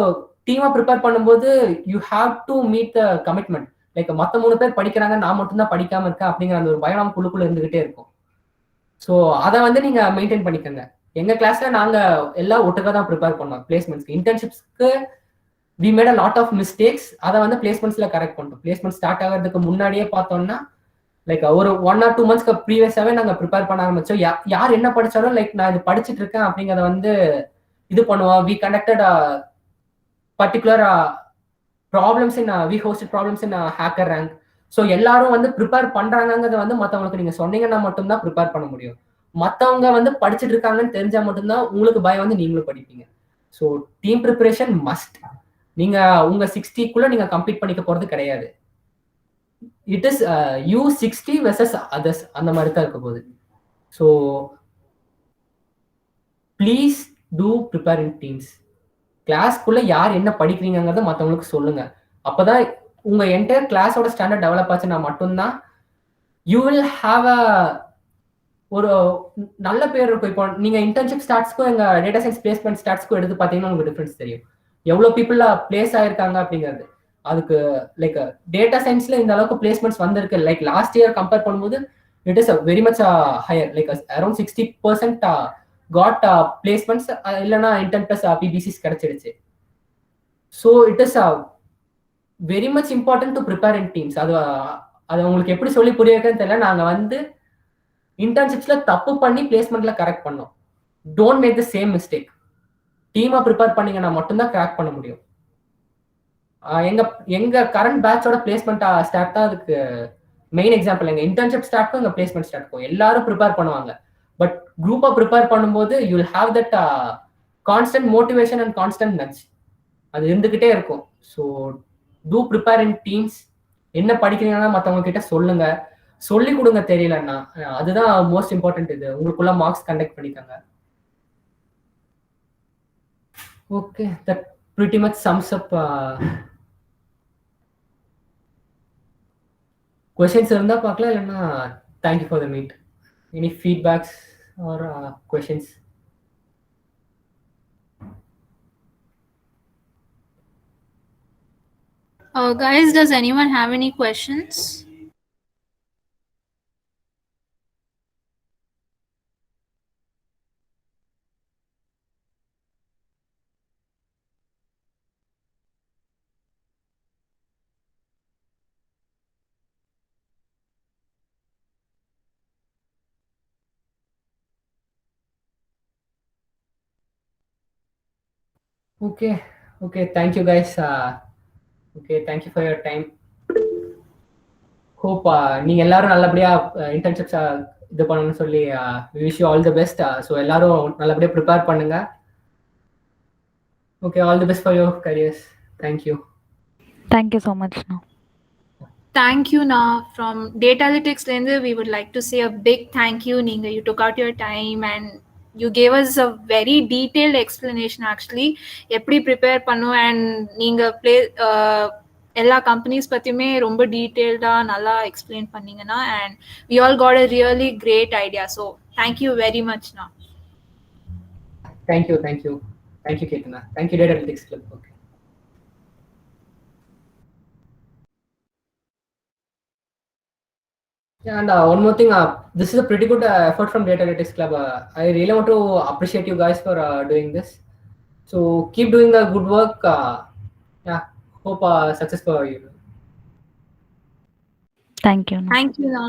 [SPEAKER 3] டீமாக ப்ரிப்பேர் பண்ணும்போது you have to meet the commitment. Like மற்ற 3 பேர் படிக்கிறாங்க, நான் மட்டும்தான் படிக்காமல் இருக்கேன் அப்படிங்கிற அந்த ஒரு பயம் நம்ம குழுக்குள்ள இருந்துகிட்டே இருக்கும். ஸோ அதை வந்து நீங்க மெயின்டைன் பண்ணிக்கோங்க. எங்க கிளாஸ்ல நாங்க எல்லாம் ஒட்டுக்கா தான் ப்ரிப்பேர் பண்ணோம் பிளேஸ்மெண்ட்ஸ்க்கு. இன்டர்ன்ஷிப்ஸ்க்கு we made a lot of mistakes. அதை வந்து பிளேஸ்மெண்ட்ஸ்ல கரெக்ட் பண்ணோம். பிளேஸ்மெண்ட் ஸ்டார்ட் ஆகிறதுக்கு முன்னாடியே பார்த்தோம்னா லைக் ஒரு 1 or 2 months ப்ரீவியஸாவே நாங்க ப்ரிப்பேர் பண்ண ஆரம்பிச்சோம். யார் என்ன படிச்சாலும் லைக் நான் இது படிச்சுட்டு இருக்கேன் அப்படிங்கிறத வந்து இது பண்ணுவோம். We conducted particular problems in we hosted problems in HackerRank. So எல்லாரும் வந்து ப்ரிப்பேர் பண்றாங்கிறத வந்து மற்றவங்களுக்கு நீங்க சொன்னீங்கன்னா மட்டும்தான் ப்ரிப்பேர் பண்ண முடியும். மற்றவங்க வந்து படிச்சுட்டு இருக்காங்கன்னு தெரிஞ்சா மட்டும்தான் உங்களுக்கு பயம் வந்து நீங்களும் படிப்பீங்க. So team preparation must. நீங்க உங்க 60க்குள்ள நீங்க கம்ப்ளீட் பண்ணிக்க போறது கிடையாது. It is you 60 versus others, அந்த மாதிரி தான் இருக்க போகுது. So please do prepare in teams. கிளாஸ்க்குள்ள யார் என்ன படிக்கிறீங்கிறத மற்றவங்களுக்கு சொல்லுங்க. அப்பதான் உங்க என்டையர் கிளாஸோட ஸ்டாண்டர்ட் டெவலப் ஆச்சுன்னா மட்டும்தான் யூ வில் ஹாவ் அ ஒரு நல்ல பேர் இருக்கும். இப்போ நீங்க இன்டர்ன்ஷிப் ஸ்டார்ட்ஸ்க்கும் எங்க டேட்டா சயின்ஸ் பிளேஸ்மெண்ட் ஸ்டார்ட்ஸ்க்கும் எடுத்து பார்த்தீங்கன்னா உங்களுக்கு டிஃபரன்ஸ் தெரியும். எவ்வளோ பீப்புள் பிளேஸ் ஆயிருக்காங்க அப்படிங்கிறது. அதுக்கு லைக் டேட்டா சயின்ஸ்ல இந்த அளவுக்கு பிளேஸ்மெண்ட்ஸ் வந்திருக்கு. லைக் லாஸ்ட் இயர் கம்பேர் பண்ணும்போது it is very much higher. Like around 60% got placements, இல்லைன்னா இன்டர்ன் பிளஸ் பிபிசிஸ் கிடைச்சிடுச்சு. So it is very much important to prepare in teams. அது உங்களுக்கு எப்படி சொல்லி புரிய வைக்கன்னு தெரியல. நாங்கள் வந்து இன்டர்ன்ஷிப்ஸ்ல தப்பு பண்ணி பிளேஸ்மெண்ட்ல கரெக்ட் பண்ணோம். Don't make the same mistake. டீமா ப்ரிப்பேர் பண்ணீங்கன்னா மட்டும்தான் கிராக் பண்ண முடியும். எங்க கரண்ட் பேட்சோட பிளேஸ்மெண்ட் ஸ்டார்ட் தான் அதுக்கு மெயின் எக்ஸாம்பிள். எங்க இன்டர்ன்ஷிப் ஸ்டார்ட்க்கும் எங்க பிளேஸ்மெண்ட் ஸ்டார்ட்க்கும் எல்லாரும் ப்ரிப்பேர் பண்ணுவாங்க. பட் குரூப்பா ப்ரிப்பேர் பண்ணும்போது you will have that constant motivation and constant nudge. அது இருந்துகிட்டே இருக்கும். So do prepare in teams. என்ன படிக்கிறீங்கன்னா மற்றவங்க கிட்ட சொல்லுங்க, சொல்லி கொடுங்க தெரியலன்னா. அதுதான் மோஸ்ட் இம்பார்ட்டன்ட். இது உங்களுக்குள்ள மார்க்ஸ் கண்டக்ட் பண்ணிக்கோங்க. Okay, that pretty much sums up. Questions இருந்தா பார்க்கலாம், இல்லைன்னா thank you for the meet. Any feedbacks or questions?
[SPEAKER 1] Guys, does anyone have any questions?
[SPEAKER 3] Okay, thank you guys. Okay, thank you for your time. Hope நீங்க எல்லாரும் நல்லபடியா internships இது பண்ணணும்னு சொல்லி wish you all the best. So எல்லாரும் நல்லபடியா prepare பண்ணுங்க. Okay, all the best for your careers. Thank you.
[SPEAKER 2] Thank you so much.
[SPEAKER 1] Thank you, Na. From Datalytics, we would like to say a big thank you. Ninga, you took out your time and you gave us a very detailed explanation actually. எப்படி prepare பண்ணும் and நீங்கள் எல்லா companies பற்றியுமே ரொம்ப டீட்டெயில்டாக நல்லா explain பண்ணீங்கன்னா, and we all got a really great idea. So thank you very மச்ண்ணா.
[SPEAKER 3] Thank you Chetana. Thank you Datalytics Club. Okay. And one more thing, this is a pretty good effort from Datalytics Club. I really want to appreciate you guys for doing this. So keep doing the good work. Yeah, hope success for you.
[SPEAKER 2] Thank you.
[SPEAKER 1] Thank you, Na.